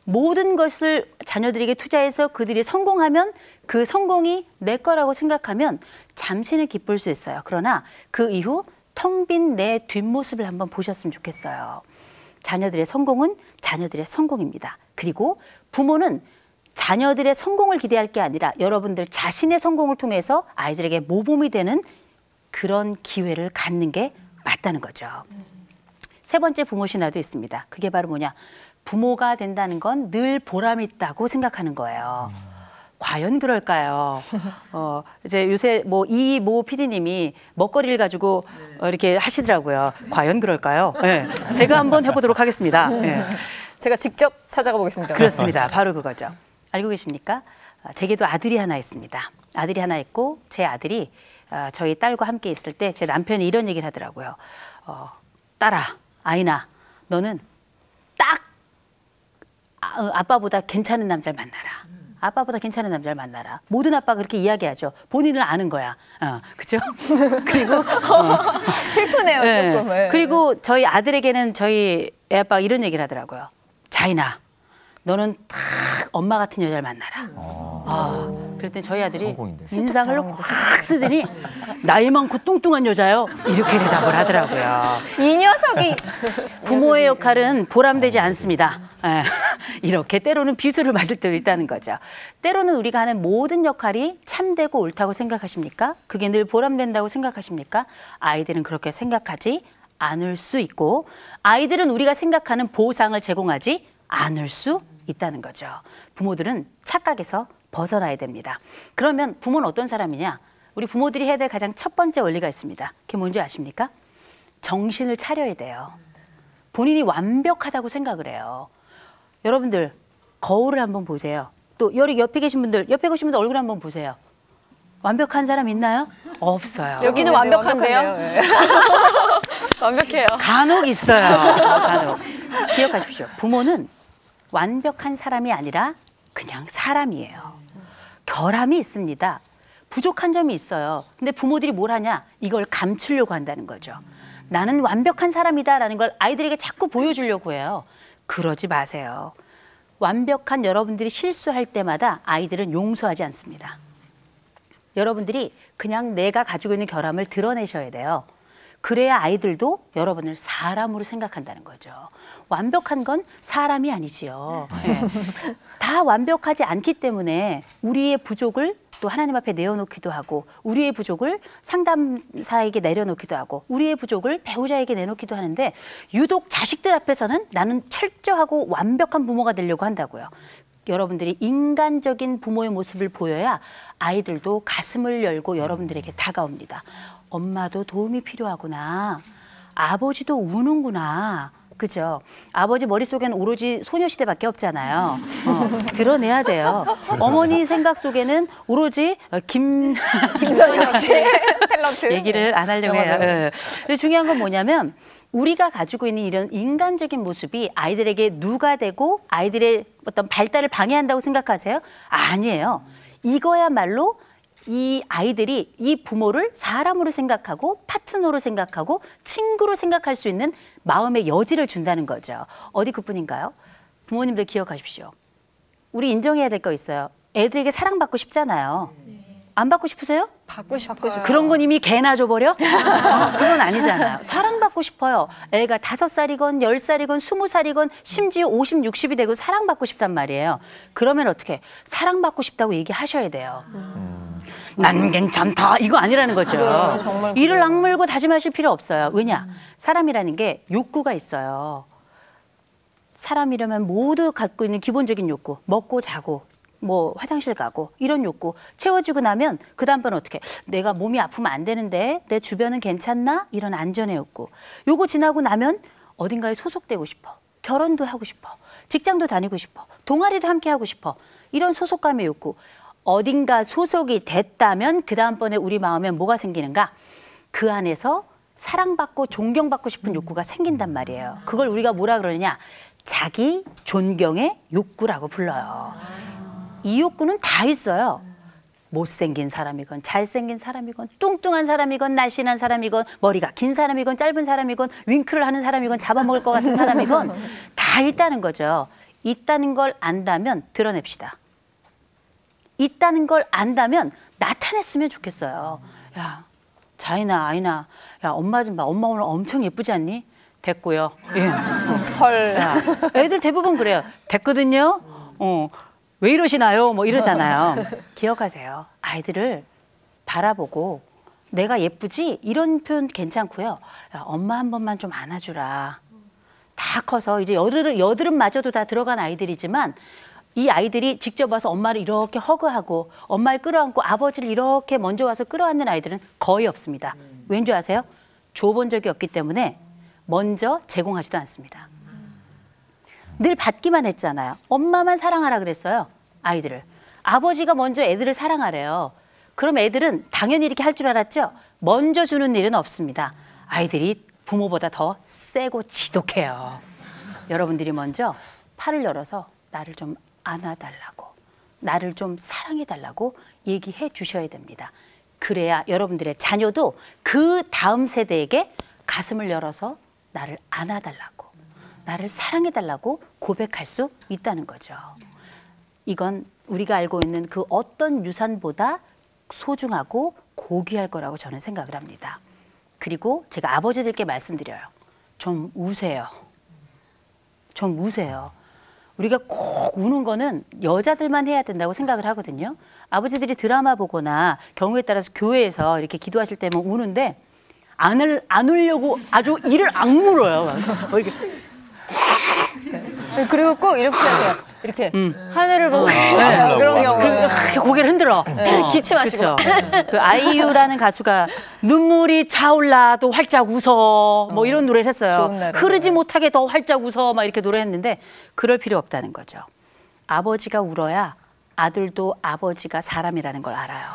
모든 것을 자녀들에게 투자해서 그들이 성공하면 그 성공이 내 거라고 생각하면 잠시는 기쁠 수 있어요. 그러나 그 이후 텅 빈 내 뒷모습을 한번 보셨으면 좋겠어요. 자녀들의 성공은 자녀들의 성공입니다. 그리고 부모는 자녀들의 성공을 기대할 게 아니라 여러분들 자신의 성공을 통해서 아이들에게 모범이 되는 그런 기회를 갖는 게 맞다는 거죠. 세 번째 부모 신화도 있습니다. 그게 바로 뭐냐? 부모가 된다는 건 늘 보람 있다고 생각하는 거예요. 과연 그럴까요? 이제 요새 모 PD님이 먹거리를 가지고 이렇게 하시더라고요. 과연 그럴까요? 네. 제가 한번 해보도록 하겠습니다. 네. 제가 직접 찾아가 보겠습니다. 그렇습니다. 바로 그거죠. 알고 계십니까? 제게도 아들이 하나 있습니다. 아들이 하나 있고 제 아들이 저희 딸과 함께 있을 때 제 남편이 이런 얘기를 하더라고요. 딸아, 아이나, 너는 딱 아빠보다 괜찮은 남자를 만나라. 아빠보다 괜찮은 남자를 만나라. 모든 아빠가 그렇게 이야기하죠. 본인을 아는 거야. 그죠? 그리고 슬프네요, 네. 조금. 네. 그리고 저희 아들에게는 저희 애 아빠가 이런 얘기를 하더라고요. 자인아, 너는 딱 엄마 같은 여자를 만나라. 그랬더니 저희 아들이 성공인데. 인상을 확 쓰더니 나이 많고 뚱뚱한 여자요. 이렇게 대답을 하더라고요. 이 녀석이 부모의 역할은 보람되지 않습니다. 예. 이렇게 때로는 비수를 맞을 때도 있다는 거죠. 때로는 우리가 하는 모든 역할이 참되고 옳다고 생각하십니까? 그게 늘 보람된다고 생각하십니까? 아이들은 그렇게 생각하지 않을 수 있고, 아이들은 우리가 생각하는 보상을 제공하지 않을 수 있다는 거죠. 부모들은 착각에서 벗어나야 됩니다. 그러면 부모는 어떤 사람이냐? 우리 부모들이 해야 될 가장 첫 번째 원리가 있습니다. 그게 뭔지 아십니까? 정신을 차려야 돼요. 본인이 완벽하다고 생각을 해요. 여러분들 거울을 한번 보세요. 또 옆에 계신 분들 얼굴 한번 보세요. 완벽한 사람 있나요? 없어요. 여기는 완벽한데요? 네. 완벽해요. 간혹 있어요. 간혹. 기억하십시오. 부모는 완벽한 사람이 아니라 그냥 사람이에요. 결함이 있습니다. 부족한 점이 있어요. 근데 부모들이 뭘 하냐? 이걸 감추려고 한다는 거죠. 나는 완벽한 사람이다라는 걸 아이들에게 자꾸 보여주려고 해요. 그러지 마세요. 완벽한 여러분들이 실수할 때마다 아이들은 용서하지 않습니다. 여러분들이 그냥 내가 가지고 있는 결함을 드러내셔야 돼요. 그래야 아이들도 여러분을 사람으로 생각한다는 거죠. 완벽한 건 사람이 아니지요. 네. 다 완벽하지 않기 때문에 우리의 부족을 또 하나님 앞에 내어놓기도 하고, 우리의 부족을 상담사에게 내려놓기도 하고, 우리의 부족을 배우자에게 내놓기도 하는데, 유독 자식들 앞에서는 나는 철저하고 완벽한 부모가 되려고 한다고요. 여러분들이 인간적인 부모의 모습을 보여야 아이들도 가슴을 열고 여러분들에게 다가옵니다. 엄마도 도움이 필요하구나. 아버지도 우는구나. 그죠? 아버지 머릿속에는 오로지 소녀시대밖에 없잖아요. 드러내야 돼요. 어머니 생각 속에는 오로지 김선영 씨 탤런트. 얘기를 안 하려고 해요. 네. 근데 중요한 건 뭐냐면, 우리가 가지고 있는 이런 인간적인 모습이 아이들에게 누가 되고 아이들의 어떤 발달을 방해한다고 생각하세요? 아니에요. 이거야말로 이 아이들이 이 부모를 사람으로 생각하고 파트너로 생각하고 친구로 생각할 수 있는 마음의 여지를 준다는 거죠. 어디 그뿐인가요? 부모님들 기억하십시오. 우리 인정해야 될 거 있어요. 애들에게 사랑받고 싶잖아요. 안 받고 싶으세요? 받고 싶어요. 그런 건 이미 개나 줘버려? 그건 아니잖아요. 사랑받고 싶어요. 애가 5살이건 10살이건 20살이건 심지어 50, 60이 되고 사랑받고 싶단 말이에요. 그러면 어떻게? 사랑받고 싶다고 얘기하셔야 돼요. 난 괜찮다. 이거 아니라는 거죠. 그래요. 정말 그래요. 이를 악물고 다짐하실 필요 없어요. 왜냐? 사람이라는 게 욕구가 있어요. 사람이라면 모두 갖고 있는 기본적인 욕구. 먹고 자고 뭐 화장실 가고 이런 욕구 채워지고 나면 그 다음번은 어떻게? 내가 몸이 아프면 안 되는데 내 주변은 괜찮나? 이런 안전의 욕구. 요거 지나고 나면 어딘가에 소속되고 싶어. 결혼도 하고 싶어. 직장도 다니고 싶어. 동아리도 함께 하고 싶어. 이런 소속감의 욕구. 어딘가 소속이 됐다면 그 다음번에 우리 마음에 뭐가 생기는가? 그 안에서 사랑받고 존경받고 싶은 욕구가 생긴단 말이에요. 그걸 우리가 뭐라 그러느냐? 자기 존경의 욕구라고 불러요. 이 욕구는 다 있어요. 못생긴 사람이건 잘생긴 사람이건 뚱뚱한 사람이건 날씬한 사람이건 머리가 긴 사람이건 짧은 사람이건 윙크를 하는 사람이건 잡아먹을 것 같은 사람이건 다 있다는 거죠. 있다는 걸 안다면 드러냅시다. 있다는 걸 안다면 나타냈으면 좋겠어요. 야, 자이나 아이나, 야, 엄마 좀 봐. 엄마 오늘 엄청 예쁘지 않니? 됐고요. 예. 헐. 야, 애들 대부분 그래요. 됐거든요. 왜 이러시나요? 뭐 이러잖아요. 기억하세요. 아이들을 바라보고 내가 예쁘지? 이런 표현 괜찮고요. 야, 엄마 한 번만 좀 안아주라. 다 커서 이제 여드름마저도 다 들어간 아이들이지만 이 아이들이 직접 와서 엄마를 이렇게 허그하고 엄마를 끌어안고 아버지를 이렇게 먼저 와서 끌어안는 아이들은 거의 없습니다. 왠지 아세요? 줘본 적이 없기 때문에 먼저 제공하지도 않습니다. 늘 받기만 했잖아요. 엄마만 사랑하라 그랬어요. 아이들을. 아버지가 먼저 애들을 사랑하래요. 그럼 애들은 당연히 이렇게 할 줄 알았죠? 먼저 주는 일은 없습니다. 아이들이 부모보다 더 세고 지독해요. 여러분들이 먼저 팔을 열어서 나를 좀 안아달라고, 나를 좀 사랑해달라고 얘기해 주셔야 됩니다. 그래야 여러분들의 자녀도 그 다음 세대에게 가슴을 열어서 나를 안아달라고, 나를 사랑해달라고 고백할 수 있다는 거죠. 이건 우리가 알고 있는 그 어떤 유산보다 소중하고 고귀할 거라고 저는 생각을 합니다. 그리고 제가 아버지들께 말씀드려요. 좀 우세요. 좀 우세요. 우리가 꼭 우는 거는 여자들만 해야 된다고 생각을 하거든요. 아버지들이 드라마 보거나 경우에 따라서 교회에서 이렇게 기도하실 때면 우는데 안 울려고 아주 이를 악물어요. 이렇게. 그리고 꼭 이렇게 해야 돼요. 이렇게 하늘을 보고 그런 경우. 그렇게 고개를 흔들어. 기침하시고. 그 아이유라는 가수가 눈물이 차올라도 활짝 웃어 뭐 이런 노래를 했어요. 흐르지 못하게 더 활짝 웃어 막 이렇게 노래했는데 그럴 필요 없다는 거죠. 아버지가 울어야 아들도 아버지가 사람이라는 걸 알아요.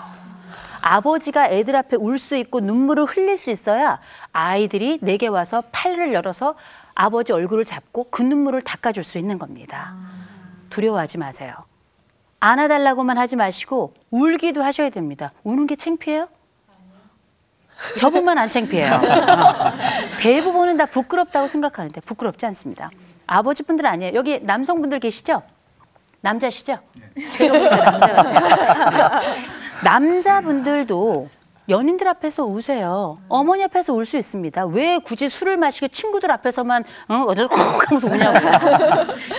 아버지가 애들 앞에 울 수 있고 눈물을 흘릴 수 있어야 아이들이 내게 와서 팔을 열어서 아버지 얼굴을 잡고 그 눈물을 닦아줄 수 있는 겁니다. 두려워하지 마세요. 안아달라고만 하지 마시고 울기도 하셔야 됩니다. 우는 게 창피해요? 저분만 안 창피해요. 대부분은 다 부끄럽다고 생각하는데 부끄럽지 않습니다. 아버지분들 아니에요. 여기 남성분들 계시죠? 남자시죠? 제가 보니까 남자 같아요. 남자분들도 연인들 앞에서 우세요. 어머니 앞에서 울 수 있습니다. 왜 굳이 술을 마시고 친구들 앞에서만 어쩌고 하면서 우냐고.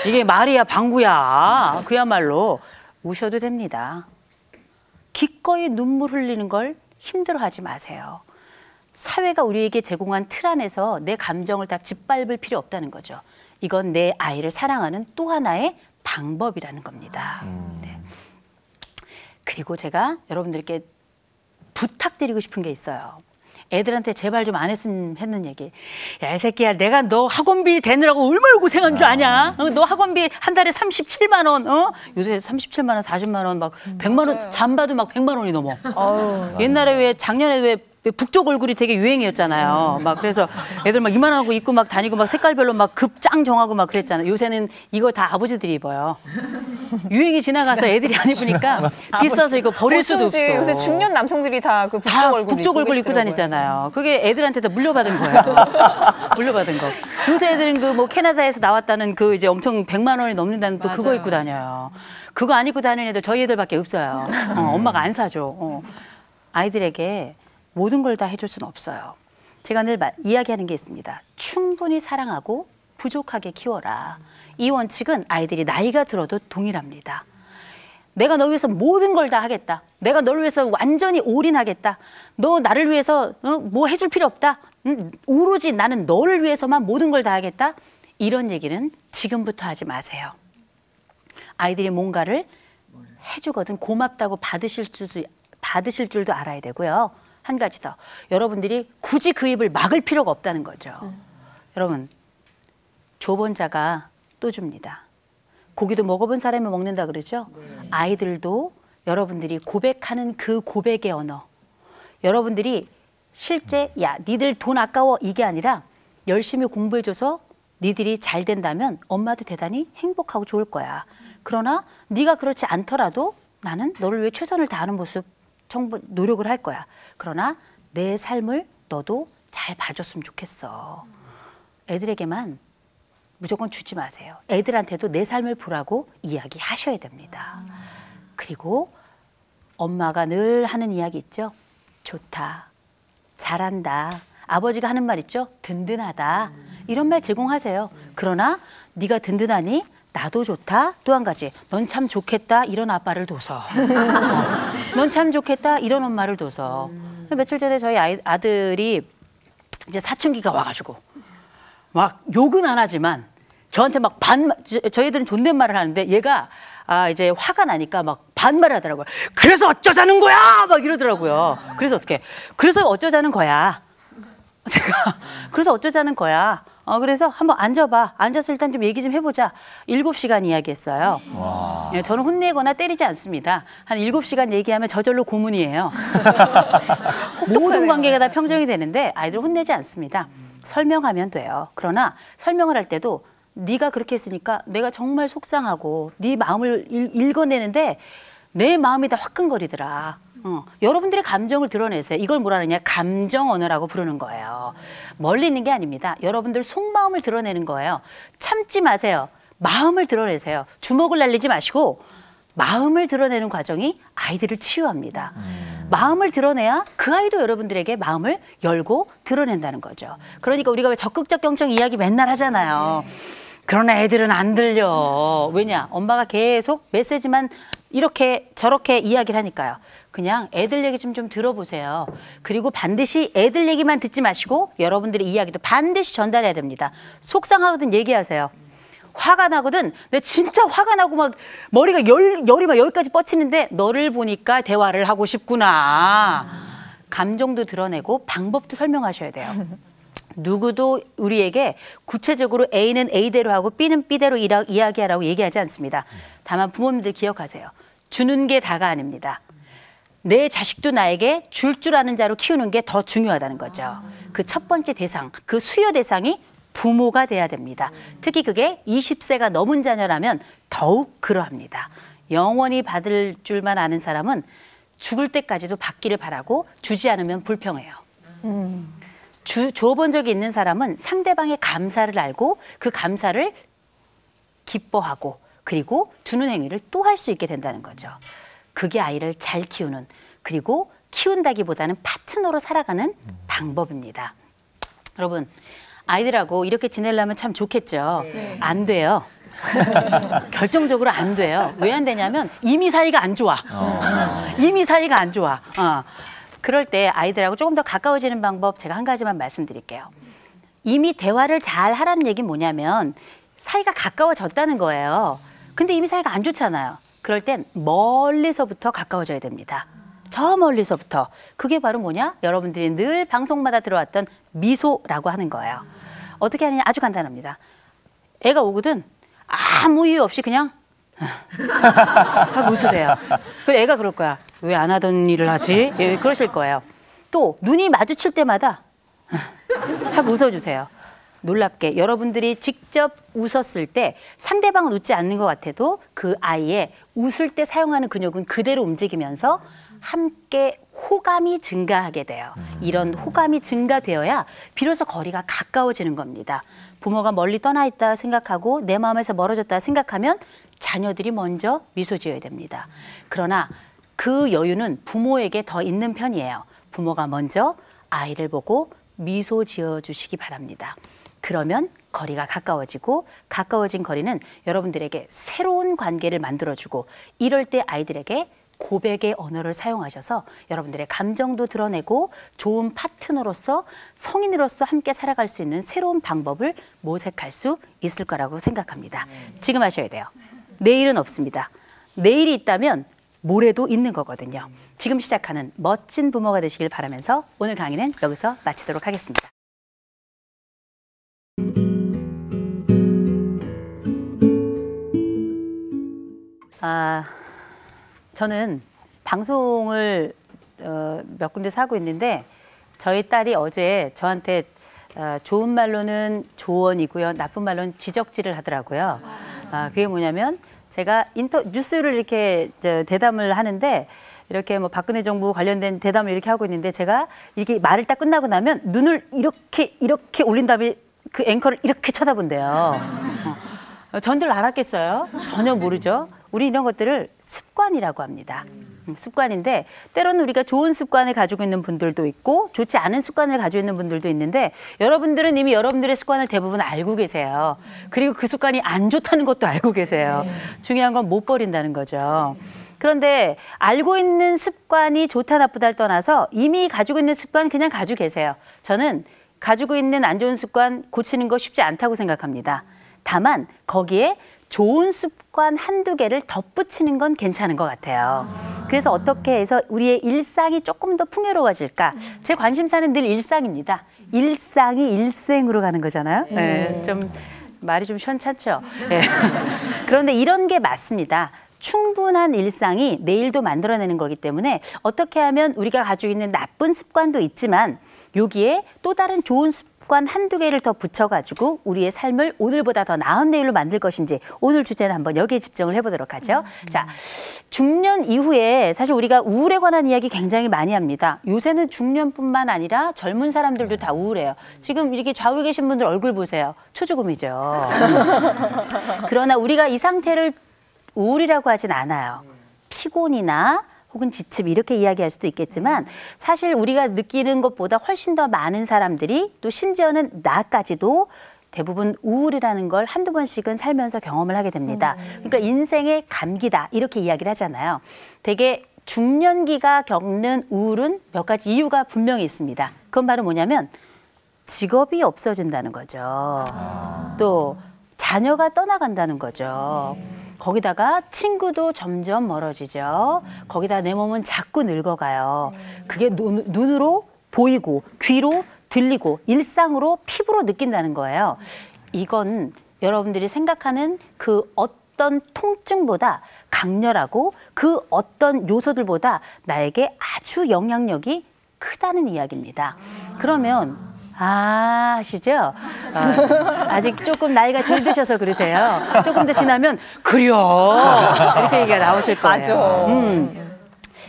이게 말이야 방구야. 그야말로 우셔도 됩니다. 기꺼이 눈물 흘리는 걸 힘들어하지 마세요. 사회가 우리에게 제공한 틀 안에서 내 감정을 다 짓밟을 필요 없다는 거죠. 이건 내 아이를 사랑하는 또 하나의 방법이라는 겁니다. 네. 그리고 제가 여러분들께 부탁드리고 싶은 게 있어요. 애들한테 제발 좀 안 했으면 했는 얘기. 야, 이 새끼야, 내가 너 학원비 대느라고 얼마나 고생한 줄 아냐? 너 학원비 한 달에 37만 원, 요새 37만 원, 40만 원, 막 100만 원, 잠바도 막 100만 원이 넘어. 옛날에 왜 작년에 왜 북쪽 얼굴이 되게 유행이었잖아요. 막 그래서 애들 막 이만한 거 입고 막 다니고 막 색깔별로 막 급짱 정하고 막 그랬잖아요. 요새는 이거 다 아버지들이 입어요. 유행이 지나가서 애들이 안 입으니까 비싸서 이거 버릴 수도 없어. 요새 중년 남성들이 다 그 북쪽 얼굴 입고 다니잖아요. 그게 애들한테 다 물려받은 거예요. 물려받은 거. 요새 애들은 그 뭐 캐나다에서 나왔다는 그 이제 엄청 100만 원이 넘는다는 또 그거 입고 다녀요. 그거 안 입고 다니는 애들 저희 애들밖에 없어요. 엄마가 안 사줘. 아이들에게 모든 걸 다 해줄 수는 없어요. 제가 늘 이야기하는 게 있습니다. 충분히 사랑하고 부족하게 키워라. 이 원칙은 아이들이 나이가 들어도 동일합니다. 내가 너 위해서 모든 걸 다 하겠다. 내가 너를 위해서 완전히 올인하겠다. 너 나를 위해서 뭐 해줄 필요 없다. 오로지 나는 너를 위해서만 모든 걸 다 하겠다. 이런 얘기는 지금부터 하지 마세요. 아이들이 뭔가를 해주거든 고맙다고 받으실 줄도 알아야 되고요. 한 가지 더. 여러분들이 굳이 그 입을 막을 필요가 없다는 거죠. 여러분, 줘본 자가 또 줍니다. 고기도 먹어본 사람이 먹는다 그러죠? 아이들도 여러분들이 고백하는 그 고백의 언어. 여러분들이 실제 야, 니들 돈 아까워 이게 아니라 열심히 공부해줘서 니들이 잘 된다면 엄마도 대단히 행복하고 좋을 거야. 그러나 네가 그렇지 않더라도 나는 너를 위해 최선을 다하는 모습 정말 노력을 할 거야. 그러나 내 삶을 너도 잘 봐줬으면 좋겠어. 애들에게만 무조건 주지 마세요. 애들한테도 내 삶을 보라고 이야기하셔야 됩니다. 그리고 엄마가 늘 하는 이야기 있죠. 좋다. 잘한다. 아버지가 하는 말 있죠. 든든하다. 이런 말 제공하세요. 그러나 네가 든든하니 나도 좋다. 또 한 가지. 넌 참 좋겠다. 이런 아빠를 둬서. 넌 참 좋겠다. 이런 엄마를 둬서. 며칠 전에 저희 아들이 이제 사춘기가 와가지고 막 욕은 안 하지만 저한테 막 저희들은 존댓말을 하는데 얘가 이제 화가 나니까 막 반말을 하더라고요. 그래서 어쩌자는 거야! 막 이러더라고요. 그래서 어떻게? 그래서 어쩌자는 거야. 제가 그래서 어쩌자는 거야. 그래서 한번 앉아봐. 앉아서 일단 좀 얘기 좀 해보자. 7시간 이야기했어요. 예, 저는 혼내거나 때리지 않습니다. 한 7시간 얘기하면 저절로 고문이에요. 모든 관계가 다 평정이 되는데 아이들 혼내지 않습니다. 설명하면 돼요. 그러나 설명을 할 때도 네가 그렇게 했으니까 내가 정말 속상하고 네 마음을 읽어내는데 내 마음이 다 화끈거리더라. 여러분들의 감정을 드러내세요. 이걸 뭐라 하느냐? 감정 언어라고 부르는 거예요. 멀리 있는 게 아닙니다. 여러분들 속마음을 드러내는 거예요. 참지 마세요. 마음을 드러내세요. 주먹을 날리지 마시고 마음을 드러내는 과정이 아이들을 치유합니다. 마음을 드러내야 그 아이도 여러분들에게 마음을 열고 드러낸다는 거죠. 그러니까 우리가 왜 적극적 경청 이야기 맨날 하잖아요. 그러나 애들은 안 들려. 왜냐? 엄마가 계속 메시지만 이렇게 저렇게 이야기를 하니까요. 그냥 애들 얘기 좀 들어보세요. 그리고 반드시 애들 얘기만 듣지 마시고 여러분들의 이야기도 반드시 전달해야 됩니다. 속상하거든 얘기하세요. 화가 나거든. 내가 진짜 화가 나고 막 머리가 열이 막 여기까지 뻗치는데 너를 보니까 대화를 하고 싶구나. 감정도 드러내고 방법도 설명하셔야 돼요. 누구도 우리에게 구체적으로 A는 A대로 하고 B는 B대로 이야기하라고 얘기하지 않습니다. 다만 부모님들 기억하세요. 주는 게 다가 아닙니다. 내 자식도 나에게 줄 아는 자로 키우는 게 더 중요하다는 거죠. 그 첫 번째 대상, 그 수요 대상이 부모가 돼야 됩니다. 특히 그게 20세가 넘은 자녀라면 더욱 그러합니다. 영원히 받을 줄만 아는 사람은 죽을 때까지도 받기를 바라고 주지 않으면 불평해요. 줘본 적이 있는 사람은 상대방의 감사를 알고 그 감사를 기뻐하고 그리고 주는 행위를 또 할 수 있게 된다는 거죠. 그게 아이를 잘 키우는 그리고 키운다기보다는 파트너로 살아가는 방법입니다. 여러분 아이들하고 이렇게 지내려면 참 좋겠죠. 네. 안 돼요. 결정적으로 안 돼요. 왜 안 되냐면 이미 사이가 안 좋아. 이미 사이가 안 좋아. 그럴 때 아이들하고 조금 더 가까워지는 방법 제가 한 가지만 말씀드릴게요. 이미 대화를 잘 하라는 얘기는 뭐냐면 사이가 가까워졌다는 거예요. 근데 이미 사이가 안 좋잖아요. 그럴 땐 멀리서부터 가까워져야 됩니다. 저 멀리서부터. 그게 바로 뭐냐? 여러분들이 늘 방송마다 들어왔던 미소라고 하는 거예요. 어떻게 하느냐? 아주 간단합니다. 애가 오거든 아무 이유 없이 그냥 하고 웃으세요. 그래서 애가 그럴 거야. 왜 안 하던 일을 하지? 예, 그러실 거예요. 또 눈이 마주칠 때마다 하고 웃어주세요. 놀랍게 여러분들이 직접 웃었을 때 상대방은 웃지 않는 것 같아도 그 아이의 웃을 때 사용하는 근육은 그대로 움직이면서 함께 호감이 증가하게 돼요. 이런 호감이 증가되어야 비로소 거리가 가까워지는 겁니다. 부모가 멀리 떠나 있다 생각하고 내 마음에서 멀어졌다 생각하면 자녀들이 먼저 미소 지어야 됩니다. 그러나 그 여유는 부모에게 더 있는 편이에요. 부모가 먼저 아이를 보고 미소 지어주시기 바랍니다. 그러면 거리가 가까워지고 가까워진 거리는 여러분들에게 새로운 관계를 만들어주고 이럴 때 아이들에게 고백의 언어를 사용하셔서 여러분들의 감정도 드러내고 좋은 파트너로서 성인으로서 함께 살아갈 수 있는 새로운 방법을 모색할 수 있을 거라고 생각합니다. 지금 하셔야 돼요. 내일은 없습니다. 내일이 있다면 모레도 있는 거거든요. 지금 시작하는 멋진 부모가 되시길 바라면서 오늘 강의는 여기서 마치도록 하겠습니다. 저는 방송을 몇 군데서 하고 있는데 저희 딸이 어제 저한테 좋은 말로는 조언이고요. 나쁜 말로는 지적질을 하더라고요. 그게 뭐냐면 제가 뉴스를 이렇게 대담을 하는데 이렇게 뭐 박근혜 정부 관련된 대담을 이렇게 하고 있는데 제가 이렇게 말을 딱 끝나고 나면 눈을 이렇게 올린 다음에 그 앵커를 이렇게 쳐다본대요. 전들 알았겠어요? 전혀 모르죠. 우리 이런 것들을 습관이라고 합니다. 습관인데 때로는 우리가 좋은 습관을 가지고 있는 분들도 있고 좋지 않은 습관을 가지고 있는 분들도 있는데 여러분들은 이미 여러분들의 습관을 대부분 알고 계세요. 그리고 그 습관이 안 좋다는 것도 알고 계세요. 중요한 건 못 버린다는 거죠. 그런데 알고 있는 습관이 좋다 나쁘다를 떠나서 이미 가지고 있는 습관 그냥 가지고 계세요. 저는 가지고 있는 안 좋은 습관 고치는 거 쉽지 않다고 생각합니다. 다만 거기에 좋은 습관 한두 개를 덧붙이는 건 괜찮은 것 같아요. 그래서 어떻게 해서 우리의 일상이 조금 더 풍요로워질까? 제 관심사는 늘 일상입니다. 일상이 일생으로 가는 거잖아요. 네, 좀 말이 좀 시원찮죠? 네. 그런데 이런 게 맞습니다. 충분한 일상이 내일도 만들어내는 거기 때문에 어떻게 하면 우리가 가지고 있는 나쁜 습관도 있지만 여기에 또 다른 좋은 습관 한두 개를 더 붙여가지고 우리의 삶을 오늘보다 더 나은 내일로 만들 것인지 오늘 주제는 한번 여기에 집중을 해보도록 하죠. 자, 중년 이후에 사실 우리가 우울에 관한 이야기 굉장히 많이 합니다. 요새는 중년뿐만 아니라 젊은 사람들도 다 우울해요. 지금 이렇게 좌우에 계신 분들 얼굴 보세요. 초주금이죠. 그러나 우리가 이 상태를 우울이라고 하진 않아요. 피곤이나 혹은 지침 이렇게 이야기할 수도 있겠지만 사실 우리가 느끼는 것보다 훨씬 더 많은 사람들이 또 심지어는 나까지도 대부분 우울이라는 걸 한두 번씩은 살면서 경험을 하게 됩니다. 그러니까 인생의 감기다 이렇게 이야기를 하잖아요. 되게 중년기가 겪는 우울은 몇 가지 이유가 분명히 있습니다. 그건 바로 뭐냐면 직업이 없어진다는 거죠. 또 자녀가 떠나간다는 거죠. 거기다가 친구도 점점 멀어지죠. 거기다 내 몸은 자꾸 늙어가요. 그게 눈으로 보이고 귀로 들리고 일상으로 피부로 느낀다는 거예요. 이건 여러분들이 생각하는 그 어떤 통증보다 강렬하고 그 어떤 요소들보다 나에게 아주 영향력이 크다는 이야기입니다. 그러면 아시죠? 아직 조금 나이가 덜 드셔서 그러세요. 조금 더 지나면 그려 이렇게 얘기가 나오실 거예요. 맞아.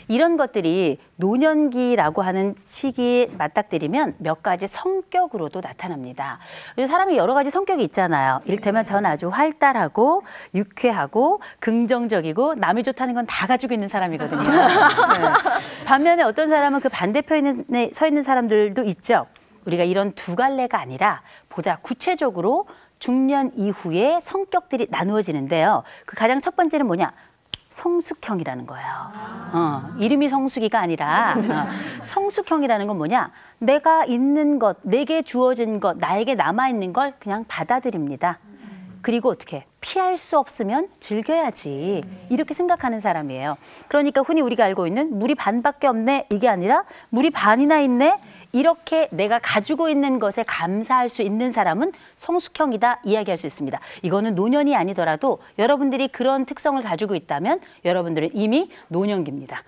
이런 것들이 노년기라고 하는 시기에 맞닥뜨리면 몇 가지 성격으로도 나타납니다. 사람이 여러 가지 성격이 있잖아요. 이를테면 저는 아주 활달하고 유쾌하고 긍정적이고 남이 좋다는 건 다 가지고 있는 사람이거든요. 네. 반면에 어떤 사람은 그 반대편에 서 있는 사람들도 있죠. 우리가 이런 두 갈래가 아니라 보다 구체적으로 중년 이후에 성격들이 나누어지는데요. 그 가장 첫 번째는 뭐냐? 성숙형이라는 거예요. 이름이 성숙이가 아니라 성숙형이라는 건 뭐냐? 내가 있는 것, 내게 주어진 것, 나에게 남아있는 걸 그냥 받아들입니다. 그리고 어떻게 피할 수 없으면 즐겨야지 이렇게 생각하는 사람이에요. 그러니까 흔히 우리가 알고 있는 물이 반밖에 없네 이게 아니라 물이 반이나 있네 이렇게 내가 가지고 있는 것에 감사할 수 있는 사람은 성숙형이다 이야기할 수 있습니다. 이거는 노년이 아니더라도 여러분들이 그런 특성을 가지고 있다면 여러분들은 이미 노년기입니다.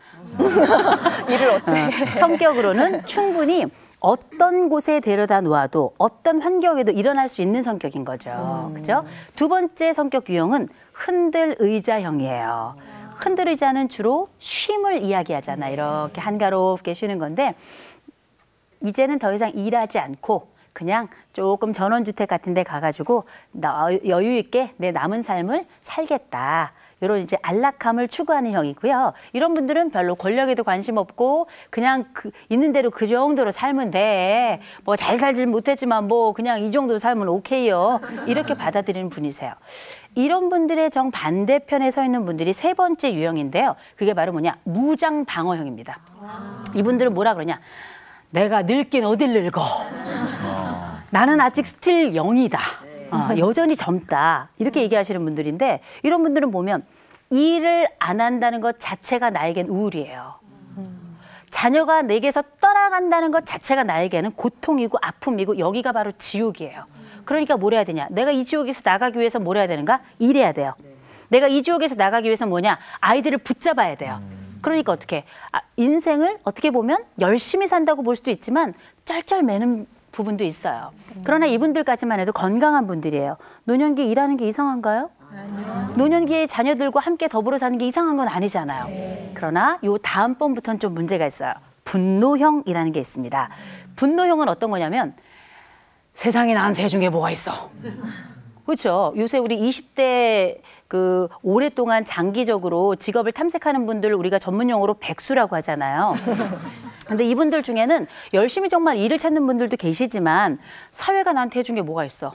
일을 어째? 성격으로는 충분히 어떤 곳에 데려다 놓아도 어떤 환경에도 일어날 수 있는 성격인 거죠. 그렇죠? 두 번째 성격 유형은 흔들 의자형이에요. 흔들 의자는 주로 쉼을 이야기하잖아요. 이렇게 한가롭게 쉬는 건데 이제는 더 이상 일하지 않고 그냥 조금 전원주택 같은 데 가가지고 여유 있게 내 남은 삶을 살겠다. 이런 이제 안락함을 추구하는 형이고요. 이런 분들은 별로 권력에도 관심 없고 그냥 있는 대로 그 정도로 살면 돼. 뭐 잘 살지 못했지만 뭐 그냥 이 정도 살면 오케이요. 이렇게 받아들이는 분이세요. 이런 분들의 정반대편에 서 있는 분들이 세 번째 유형인데요. 그게 바로 뭐냐? 무장방어형입니다. 이분들은 뭐라 그러냐? 내가 늙긴 어딜 늙어. 나는 아직 스틸 영이다. 여전히 젊다. 이렇게 얘기하시는 분들인데 이런 분들은 보면 일을 안 한다는 것 자체가 나에겐 우울이에요. 자녀가 내게서 떠나간다는 것 자체가 나에게는 고통이고 아픔이고 여기가 바로 지옥이에요. 그러니까 뭘 해야 되냐? 내가 이 지옥에서 나가기 위해서 뭘 해야 되는가? 일해야 돼요. 내가 이 지옥에서 나가기 위해서 뭐냐? 아이들을 붙잡아야 돼요. 그러니까 어떻게 인생을 어떻게 보면 열심히 산다고 볼 수도 있지만 쩔쩔매는 부분도 있어요. 그러나 이분들까지만 해도 건강한 분들이에요. 노년기에 일하는 게 이상한가요? 아니요. 노년기에 자녀들과 함께 더불어 사는 게 이상한 건 아니잖아요. 네. 그러나 요 다음번부터는 좀 문제가 있어요. 분노형이라는 게 있습니다. 분노형은 어떤 거냐면 세상에 나한테 해준 게 뭐가 있어. 그렇죠. 요새 우리 20대 오랫동안 장기적으로 직업을 탐색하는 분들 우리가 전문 용어로 백수라고 하잖아요. 근데 이분들 중에는 열심히 정말 일을 찾는 분들도 계시지만 사회가 나한테 해준 게 뭐가 있어?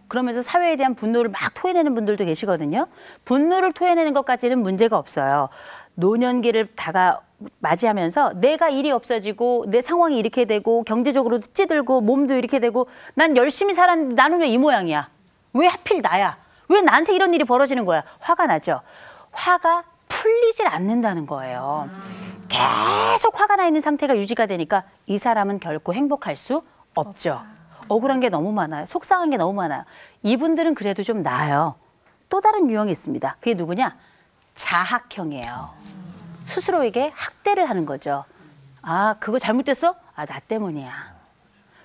그러면서 사회에 대한 분노를 막 토해내는 분들도 계시거든요. 분노를 토해내는 것까지는 문제가 없어요. 노년기를 맞이하면서 내가 일이 없어지고 내 상황이 이렇게 되고 경제적으로도 찌들고 몸도 이렇게 되고 난 열심히 살았는데 나는 왜 이 모양이야? 왜 하필 나야? 왜 나한테 이런 일이 벌어지는 거야? 화가 나죠. 화가 풀리질 않는다는 거예요. 계속 화가 나 있는 상태가 유지가 되니까 이 사람은 결코 행복할 수 없죠. 억울한 게 너무 많아요. 속상한 게 너무 많아요. 이분들은 그래도 좀 나아요. 또 다른 유형이 있습니다. 그게 누구냐? 자학형이에요. 스스로에게 학대를 하는 거죠. 아, 그거 잘못됐어? 아, 나 때문이야.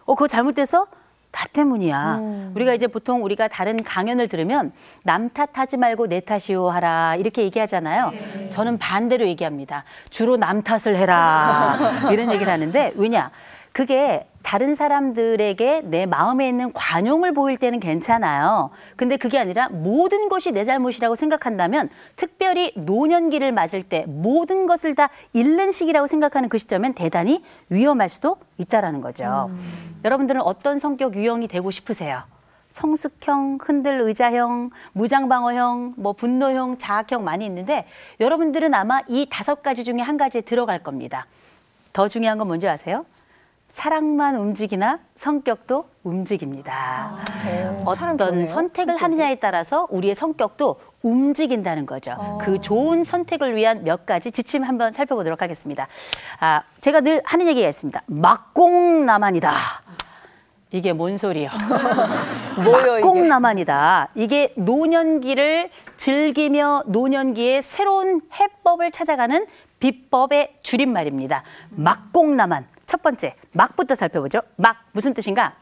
그거 잘못돼서 나 때문이야. 우리가 이제 보통 우리가 다른 강연을 들으면 남 탓하지 말고 내 탓이요 하라 이렇게 얘기하잖아요. 네. 저는 반대로 얘기합니다. 주로 남 탓을 해라 이런 얘기를 하는데 왜냐? 그게 다른 사람들에게 내 마음에 있는 관용을 보일 때는 괜찮아요. 근데 그게 아니라 모든 것이 내 잘못이라고 생각한다면 특별히 노년기를 맞을 때 모든 것을 다 잃는 시기라고 생각하는 그 시점엔 대단히 위험할 수도 있다라는 거죠. 여러분들은 어떤 성격 유형이 되고 싶으세요? 성숙형, 흔들 의자형, 무장방어형, 뭐 분노형, 자학형 많이 있는데 여러분들은 아마 이 5가지 중에 한 가지에 들어갈 겁니다. 더 중요한 건 뭔지 아세요? 사랑만 움직이나 성격도 움직입니다. 어떤 선택을 하느냐에 따라서 우리의 성격도 움직인다는 거죠. 그 좋은 선택을 위한 몇 가지 지침 한번 살펴보도록 하겠습니다. 제가 늘 하는 얘기가 있습니다. 막공나만이다. 이게 뭔 소리요? 막공나만이다. 이게 노년기를 즐기며 노년기에 새로운 해법을 찾아가는 비법의 줄임말입니다. 막공나만. 첫 번째, 막부터 살펴보죠. 막, 무슨 뜻인가?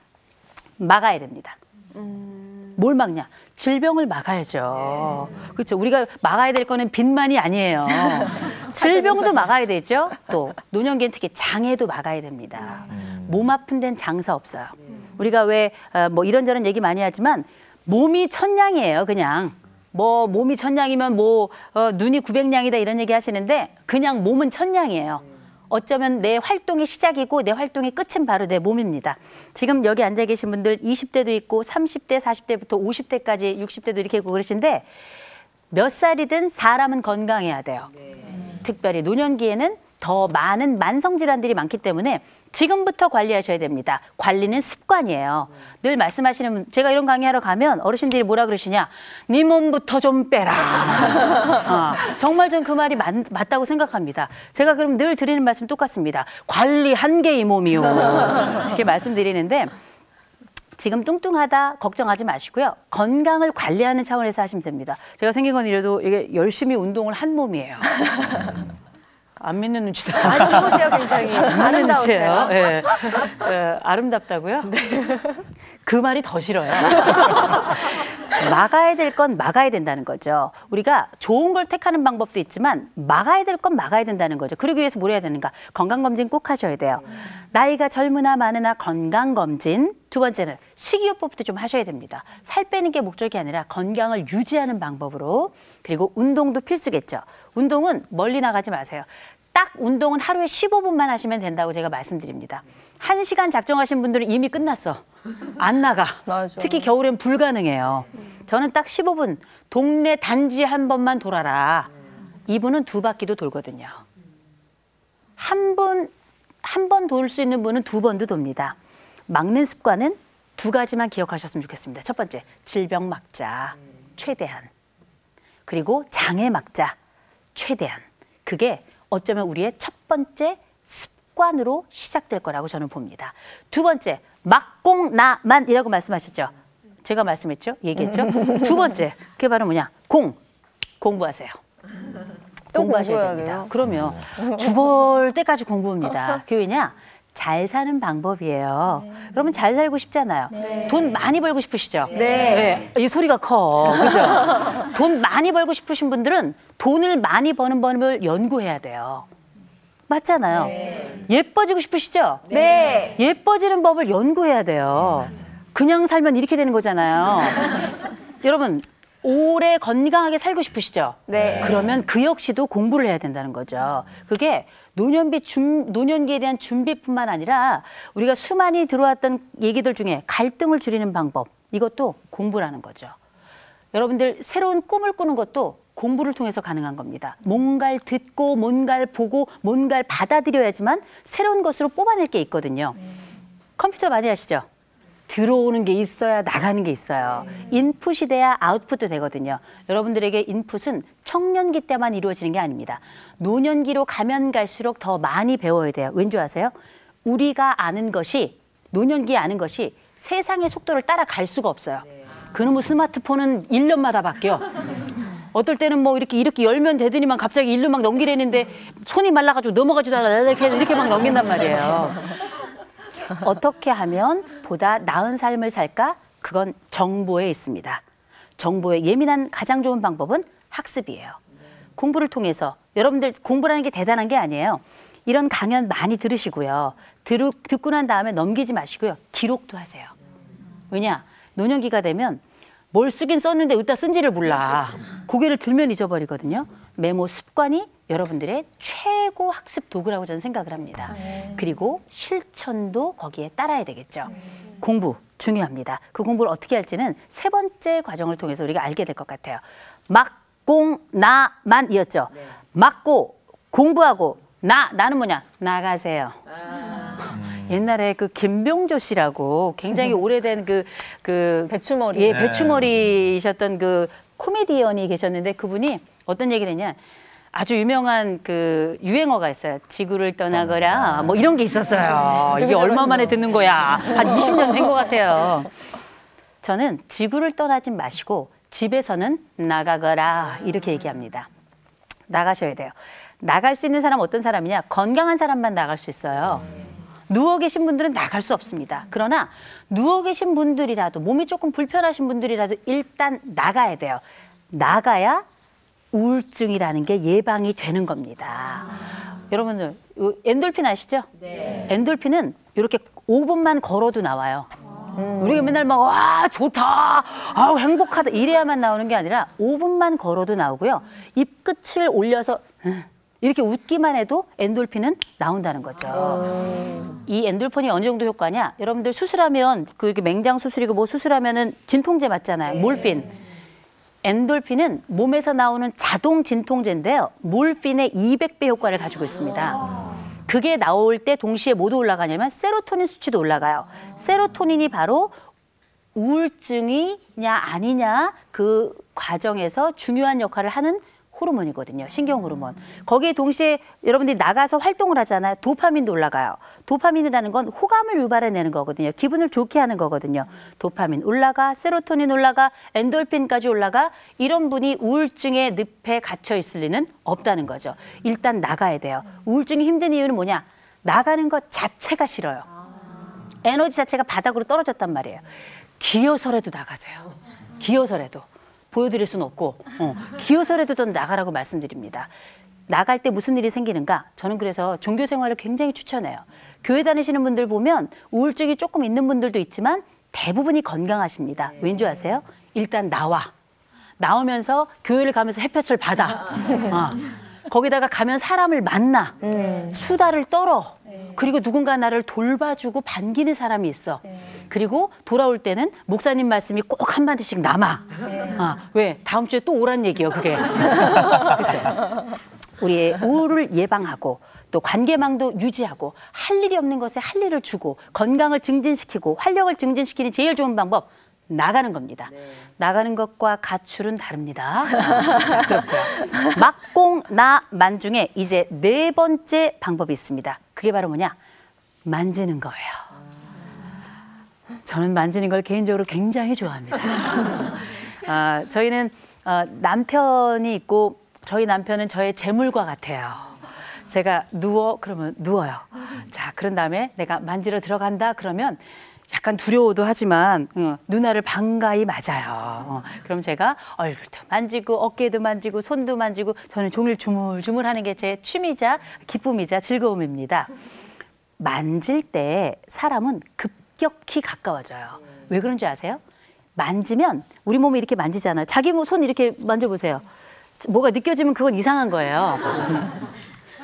막아야 됩니다. 뭘 막냐? 질병을 막아야죠. 그렇죠. 우리가 막아야 될 거는 빚만이 아니에요. 질병도 막아야 되죠. 또 노년기엔 특히 장애도 막아야 됩니다. 몸 아픈 데는 장사 없어요. 우리가 왜 뭐 이런저런 얘기 많이 하지만 몸이 천냥이에요. 그냥. 뭐 몸이 천냥이면 뭐 눈이 900냥이다 이런 얘기 하시는데 그냥 몸은 천냥이에요. 어쩌면 내 활동의 시작이고 내 활동의 끝은 바로 내 몸입니다. 지금 여기 앉아 계신 분들 20대도 있고 30대, 40대부터 50대까지 60대도 이렇게 있고 그러신데 몇 살이든 사람은 건강해야 돼요. 특별히 노년기에는 더 많은 만성질환들이 많기 때문에 지금부터 관리하셔야 됩니다. 관리는 습관이에요. 늘 말씀하시는 제가 이런 강의하러 가면 어르신들이 뭐라 그러시냐. 네 몸부터 좀 빼라. 정말 전 그 말이 맞다고 생각합니다. 제가 그럼 늘 드리는 말씀 똑같습니다. 관리 한계 이 몸이요. 이렇게 말씀드리는데 지금 뚱뚱하다 걱정하지 마시고요. 건강을 관리하는 차원에서 하시면 됩니다. 제가 생긴 건 이래도 이게 열심히 운동을 한 몸이에요. 안 믿는 눈치다. 안 좋으세요, 굉장히. 아름다우세요. 네. 아름답다고요? 네. 그 말이 더 싫어요. 막아야 될 건 막아야 된다는 거죠. 우리가 좋은 걸 택하는 방법도 있지만 막아야 될 건 막아야 된다는 거죠. 그러기 위해서 뭘 해야 되는가? 건강검진 꼭 하셔야 돼요. 나이가 젊으나 많으나 건강검진. 두 번째는 식이요법도 좀 하셔야 됩니다. 살 빼는 게 목적이 아니라 건강을 유지하는 방법으로. 그리고 운동도 필수겠죠. 운동은 멀리 나가지 마세요. 딱 운동은 하루에 15분만 하시면 된다고 제가 말씀드립니다. 1시간 작정하신 분들은 이미 끝났어. 안 나가. 맞아. 특히 겨울엔 불가능해요. 저는 딱 15분, 동네 단지 한 번만 돌아라. 이분은 2바퀴도 돌거든요. 한 번 돌 수 있는 분은 2번도 돕니다. 막는 습관은 2가지만 기억하셨으면 좋겠습니다. 첫 번째, 질병 막자, 최대한. 그리고 장애 막자, 최대한. 그게 어쩌면 우리의 첫 번째 습관으로 시작될 거라고 저는 봅니다. 두 번째, 막공나만이라고 말씀하셨죠. 제가 말씀했죠? 얘기했죠? 두 번째, 그게 바로 뭐냐? 공부하세요. 공부하셔야 됩니다. 그러면 죽을 때까지 공부합니다. 그게 왜냐? 잘 사는 방법이에요. 여러분 잘 살고 싶잖아요. 네. 돈 많이 벌고 싶으시죠? 네. 이 소리가 커. 그죠? 돈 많이 벌고 싶으신 분들은 돈을 많이 버는 법을 연구해야 돼요. 맞잖아요. 네. 예뻐지고 싶으시죠? 네. 예뻐지는 법을 연구해야 돼요. 그냥 살면 이렇게 되는 거잖아요. 여러분 오래 건강하게 살고 싶으시죠? 네. 그러면 그 역시도 공부를 해야 된다는 거죠. 그게 노년기에 대한 준비뿐만 아니라 우리가 수많이 들어왔던 얘기들 중에 갈등을 줄이는 방법, 이것도 공부라는 거죠. 여러분들 새로운 꿈을 꾸는 것도 공부를 통해서 가능한 겁니다. 뭔가를 듣고 뭔가를 보고 뭔가를 받아들여야지만 새로운 것으로 뽑아낼 게 있거든요. 컴퓨터 많이 하시죠? 들어오는 게 있어야 나가는 게 있어요. 인풋이 돼야 아웃풋도 되거든요. 여러분들에게 인풋은 청년기 때만 이루어지는 게 아닙니다. 노년기로 가면 갈수록 더 많이 배워야 돼요. 왠지 아세요? 우리가 아는 것이, 노년기에 아는 것이 세상의 속도를 따라갈 수가 없어요. 그놈의 스마트폰은 1년마다 바뀌어. 어떨 때는 뭐 이렇게 열면 되더니만 갑자기 일로 막 넘기려는데 손이 말라가지고 넘어가지도 않아 이렇게 막 넘긴단 말이에요. 어떻게 하면 보다 나은 삶을 살까? 그건 정보에 있습니다. 정보에 예민한 가장 좋은 방법은 학습이에요. 공부를 통해서 여러분들 공부라는 게 대단한 게 아니에요. 이런 강연 많이 들으시고요. 듣고 난 다음에 넘기지 마시고요. 기록도 하세요. 왜냐? 노년기가 되면 뭘 쓰긴 썼는데 어디다 쓴지를 몰라. 고개를 들면 잊어버리거든요. 메모 습관이 여러분들의 최고 학습 도구라고 저는 생각을 합니다. 그리고 실천도 거기에 따라야 되겠죠. 공부 중요합니다. 그 공부를 어떻게 할지는 세 번째 과정을 통해서 우리가 알게 될 것 같아요. 막공나만이었죠. 막고 공부하고 나는 뭐냐? 나가세요. 옛날에 그 김병조 씨라고 굉장히 오래된 그 배추머리. 예, 배추머리이셨던 그 코미디언이 계셨는데 그분이 어떤 얘기를 했냐? 아주 유명한 그 유행어가 있어요. 지구를 떠나거라 뭐 이런 게 있었어요. 이게 얼마 만에 듣는 거야? 한 20년 된 것 같아요. 저는 지구를 떠나지 마시고 집에서는 나가거라 이렇게 얘기합니다. 나가셔야 돼요. 나갈 수 있는 사람 어떤 사람이냐? 건강한 사람만 나갈 수 있어요. 누워 계신 분들은 나갈 수 없습니다. 그러나 누워 계신 분들이라도 몸이 조금 불편하신 분들이라도 일단 나가야 돼요. 나가야 우울증이라는 게 예방이 되는 겁니다. 여러분들 엔돌핀 아시죠? 네. 엔돌핀은 이렇게 5분만 걸어도 나와요. 우리가 맨날 막 와 좋다, 아우 행복하다 이래야만 나오는 게 아니라 5분만 걸어도 나오고요. 입끝을 올려서 이렇게 웃기만 해도 엔돌핀은 나온다는 거죠. 이 엔돌핀이 어느 정도 효과냐? 여러분들 수술하면 그 맹장 수술이고 뭐 수술하면은 진통제 맞잖아요. 몰핀. 엔돌핀은 몸에서 나오는 자동 진통제인데요. 몰핀의 200배 효과를 가지고 있습니다. 그게 나올 때 동시에 뭐도 올라가냐면 세로토닌 수치도 올라가요. 세로토닌이 바로 우울증이냐 아니냐 그 과정에서 중요한 역할을 하는 호르몬이거든요. 신경 호르몬. 거기에 동시에 여러분들이 나가서 활동을 하잖아요. 도파민도 올라가요. 도파민이라는 건 호감을 유발해내는 거거든요. 기분을 좋게 하는 거거든요. 도파민 올라가, 세로토닌 올라가, 엔돌핀까지 올라가. 이런 분이 우울증의 늪에 갇혀 있을 리는 없다는 거죠. 일단 나가야 돼요. 우울증이 힘든 이유는 뭐냐? 나가는 것 자체가 싫어요. 에너지 자체가 바닥으로 떨어졌단 말이에요. 기어서라도 나가세요. 기어서라도. 보여드릴 수는 없고 기어서라도 좀 나가라고 말씀드립니다. 나갈 때 무슨 일이 생기는가? 저는 그래서 종교 생활을 굉장히 추천해요. 교회 다니시는 분들 보면 우울증이 조금 있는 분들도 있지만 대부분이 건강하십니다. 왠지 아세요? 일단 나오면서 교회를 가면서 햇볕을 받아. 거기다가 가면 사람을 만나. 수다를 떨어. 그리고 누군가 나를 돌봐주고 반기는 사람이 있어. 그리고 돌아올 때는 목사님 말씀이 꼭 한마디씩 남아. 왜? 다음 주에 또 오란 얘기예요, 그게. 그렇죠? 우리의 우울을 예방하고 또 관계망도 유지하고 할 일이 없는 것에 할 일을 주고 건강을 증진시키고 활력을 증진시키는 제일 좋은 방법 나가는 겁니다. 나가는 것과 가출은 다릅니다. 자, 그렇고요. 막공나만 중에 이제 네 번째 방법이 있습니다. 그게 바로 뭐냐? 만지는 거예요. 저는 만지는 걸 개인적으로 굉장히 좋아합니다. 저희는 남편이 있고 저희 남편은 저의 재물과 같아요. 제가 누워 그러면 누워요. 자, 그런 다음에 내가 만지러 들어간다 그러면 약간 두려워도 하지만 누나를 반가이 맞아요. 그럼 제가 얼굴도 만지고 어깨도 만지고 손도 만지고 저는 종일 주물주물 하는 게 제 취미이자 기쁨이자 즐거움입니다. 만질 때 사람은 급격히 가까워져요. 왜 그런지 아세요? 만지면 우리 몸을 이렇게 만지잖아요. 자기 손 이렇게 만져보세요. 뭐가 느껴지면 그건 이상한 거예요.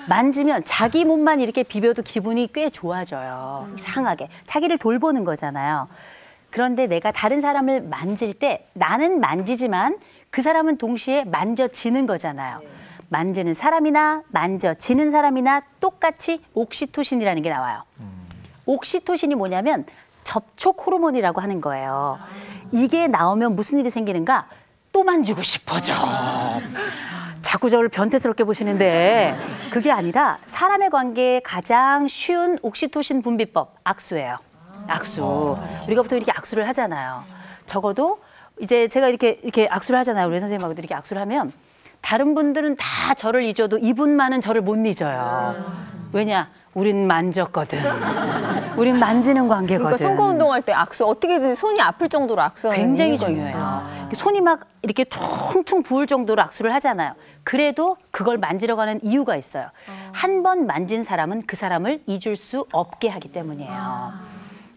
만지면 자기 몸만 이렇게 비벼도 기분이 꽤 좋아져요. 이상하게. 자기를 돌보는 거잖아요. 그런데 내가 다른 사람을 만질 때 나는 만지지만 그 사람은 동시에 만져지는 거잖아요. 만지는 사람이나 만져지는 사람이나 똑같이 옥시토신이라는 게 나와요. 옥시토신이 뭐냐면 접촉 호르몬이라고 하는 거예요. 이게 나오면 무슨 일이 생기는가? 또 만지고 싶어져. 자꾸 저를 변태스럽게 보시는데 그게 아니라 사람의 관계에 가장 쉬운 옥시토신 분비법 악수예요. 악수. 우리가 보통 이렇게 악수를 하잖아요. 적어도 이제 제가 이렇게 악수를 하잖아요. 우리 선생님하고도 이렇게 악수를 하면 다른 분들은 다 저를 잊어도 이분만은 저를 못 잊어요. 왜냐? 우린 만졌거든. 우린 만지는 관계거든. 그러니까 선거 운동할 때 악수 어떻게든 손이 아플 정도로 악수하는 굉장히 이유가 중요해요. 있구나. 손이 막 이렇게 퉁퉁 부을 정도로 악수를 하잖아요. 그래도 그걸 만지러 가는 이유가 있어요. 한 번 만진 사람은 그 사람을 잊을 수 없게 하기 때문이에요.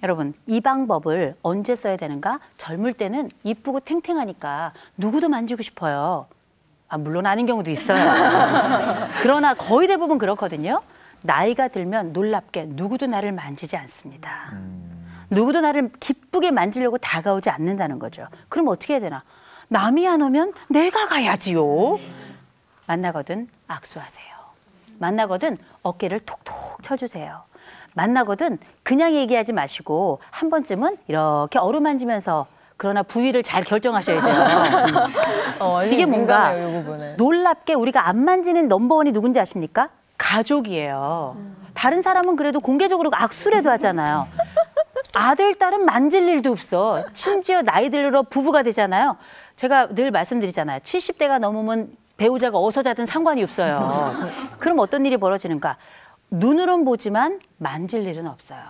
여러분, 이 방법을 언제 써야 되는가? 젊을 때는 이쁘고 탱탱하니까 누구도 만지고 싶어요. 물론 아닌 경우도 있어요. 그러나 거의 대부분 그렇거든요. 나이가 들면 놀랍게 누구도 나를 만지지 않습니다. 누구도 나를 기쁘게 만지려고 다가오지 않는다는 거죠. 그럼 어떻게 해야 되나? 남이 안 오면 내가 가야지요. 만나거든 악수하세요. 만나거든 어깨를 톡톡 쳐주세요. 만나거든 그냥 얘기하지 마시고 한 번쯤은 이렇게 어루만지면서 그러나 부위를 잘 결정하셔야죠. 이게 뭔가 민감해요, 놀랍게 우리가 안 만지는 넘버원이 누군지 아십니까? 가족이에요. 다른 사람은 그래도 공개적으로 악수라도 하잖아요. 아들, 딸은 만질 일도 없어. 심지어 나이 들어 부부가 되잖아요. 제가 늘 말씀드리잖아요. 70대가 넘으면 배우자가 어디서 자든 상관이 없어요. 그럼 어떤 일이 벌어지는가? 눈으로는 보지만 만질 일은 없어요.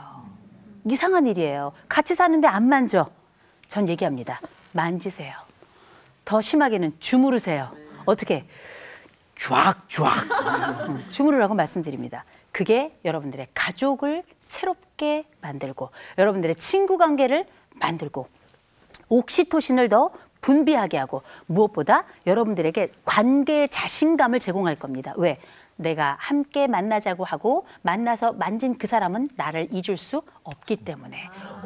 이상한 일이에요. 같이 사는데 안 만져. 전 얘기합니다. 만지세요. 더 심하게는 주무르세요. 어떻게? 쫙쫙 주무르라고 말씀드립니다. 그게 여러분들의 가족을 새롭게 만들고 여러분들의 친구 관계를 만들고 옥시토신을 더 분비하게 하고 무엇보다 여러분들에게 관계의 자신감을 제공할 겁니다. 왜? 내가 함께 만나자고 하고 만나서 만진 그 사람은 나를 잊을 수 없기 때문에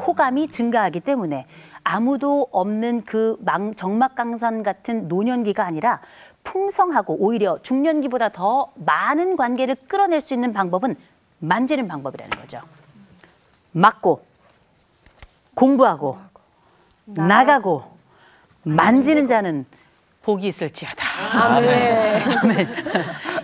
호감이 증가하기 때문에 아무도 없는 그 정막강산 같은 노년기가 아니라 풍성하고 오히려 중년기보다 더 많은 관계를 끌어낼 수 있는 방법은 만지는 방법이라는 거죠. 맞고 공부하고 나가고 만지는 자는 복이 있을지어다. 아멘.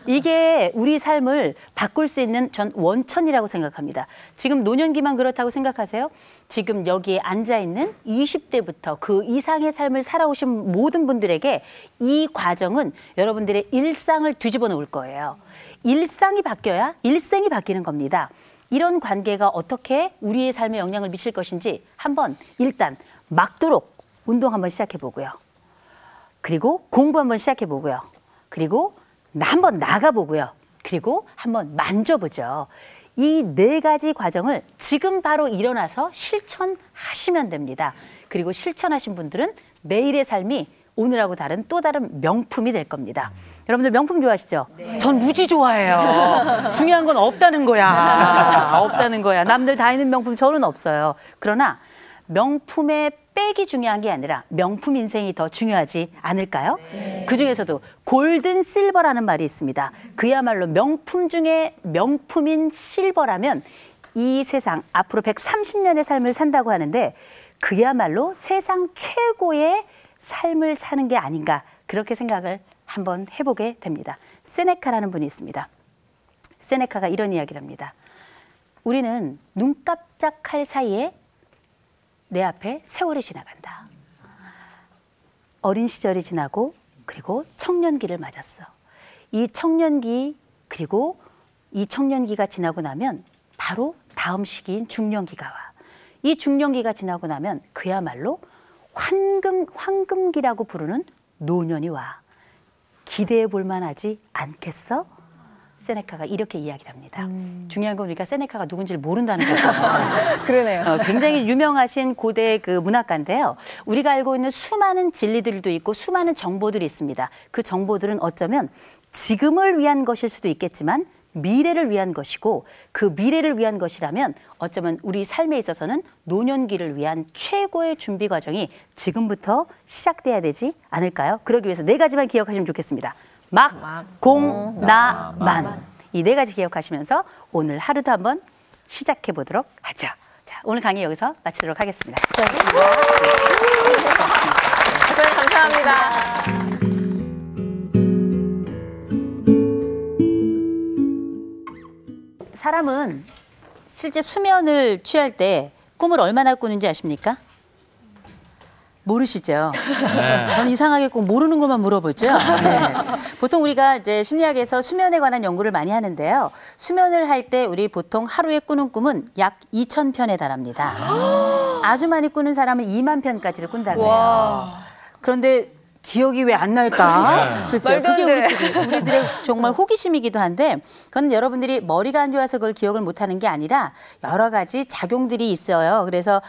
이게 우리 삶을 바꿀 수 있는 전 원천이라고 생각합니다. 지금 노년기만 그렇다고 생각하세요? 지금 여기에 앉아있는 20대부터 그 이상의 삶을 살아오신 모든 분들에게 이 과정은 여러분들의 일상을 뒤집어 놓을 거예요. 일상이 바뀌어야 일생이 바뀌는 겁니다. 이런 관계가 어떻게 우리의 삶에 영향을 미칠 것인지 한번 일단 막도록 운동 한번 시작해 보고요. 그리고 공부 한번 시작해 보고요. 그리고 한번 나가보고요. 그리고 한번 만져보죠. 이 네 가지 과정을 지금 바로 일어나서 실천하시면 됩니다. 그리고 실천하신 분들은 내일의 삶이 오늘하고 다른 또 다른 명품이 될 겁니다. 여러분들 명품 좋아하시죠? 네. 전 무지 좋아해요. 중요한 건 없다는 거야. 없다는 거야. 남들 다 있는 명품 저는 없어요. 그러나 명품의 백이 중요한 게 아니라 명품 인생이 더 중요하지 않을까요? 네. 그중에서도 골든 실버라는 말이 있습니다. 그야말로 명품 중에 명품인 실버라면 이 세상 앞으로 130년의 삶을 산다고 하는데 그야말로 세상 최고의 삶을 사는 게 아닌가 그렇게 생각을 한번 해보게 됩니다. 세네카라는 분이 있습니다. 세네카가 이런 이야기를 합니다. 우리는 눈 깜짝할 사이에 내 앞에 세월이 지나간다. 어린 시절이 지나고 그리고 청년기를 맞았어. 이 청년기 그리고 이 청년기가 지나고 나면 바로 다음 시기인 중년기가 와. 이 중년기가 지나고 나면 그야말로 황금기라고 부르는 노년이 와. 기대해 볼 만하지 않겠어? 세네카가 이렇게 이야기를 합니다. 중요한 건 우리가 세네카가 누군지를 모른다는 거죠. 그러네요. 굉장히 유명하신 고대 그 문학가인데요. 우리가 알고 있는 수많은 진리들도 있고 수많은 정보들이 있습니다. 그 정보들은 어쩌면 지금을 위한 것일 수도 있겠지만 미래를 위한 것이고 그 미래를 위한 것이라면 어쩌면 우리 삶에 있어서는 노년기를 위한 최고의 준비 과정이 지금부터 시작돼야 되지 않을까요? 그러기 위해서 네 가지만 기억하시면 좋겠습니다. 공, 나, 만. 이 네 가지 기억하시면서 오늘 하루도 한번 시작해 보도록 하죠. 자, 오늘 강의 여기서 마치도록 하겠습니다. 대표님 감사합니다. 사람은 실제 수면을 취할 때 꿈을 얼마나 꾸는지 아십니까? 모르시죠? 전 이상하게 꼭 모르는 것만 물어보죠. 네. 보통 우리가 이제 심리학에서 수면에 관한 연구를 많이 하는데요. 수면을 할 때 우리 보통 하루에 꾸는 꿈은 약 2,000편에 달합니다. 아주 많이 꾸는 사람은 2만 편까지를 꾼다고 해요. 그런데 기억이 왜 안 날까? 그렇죠. 말도 안 그게 돼. 우리들의 정말 호기심이기도 한데 그건 여러분들이 머리가 안 좋아서 그걸 기억을 못하는 게 아니라 여러 가지 작용들이 있어요. 그래서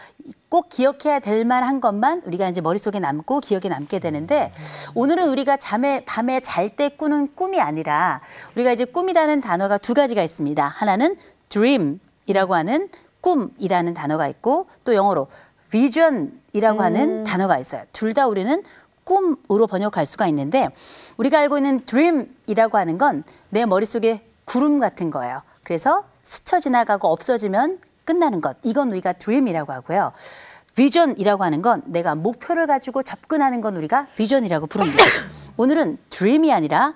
꼭 기억해야 될 만한 것만 우리가 이제 머릿속에 남고 기억에 남게 되는데 오늘은 우리가 밤에 잘 때 꾸는 꿈이 아니라 우리가 이제 꿈이라는 단어가 두 가지가 있습니다. 하나는 dream이라고 하는 꿈이라는 단어가 있고 또 영어로 vision이라고 하는 단어가 있어요. 둘 다 우리는 꿈으로 번역할 수가 있는데 우리가 알고 있는 dream이라고 하는 건 내 머릿속에 구름 같은 거예요. 그래서 스쳐 지나가고 없어지면 끝나는 것. 이건 우리가 dream이라고 하고요. vision이라고 하는 건 내가 목표를 가지고 접근하는 건 우리가 vision이라고 부릅니다. 오늘은 dream이 아니라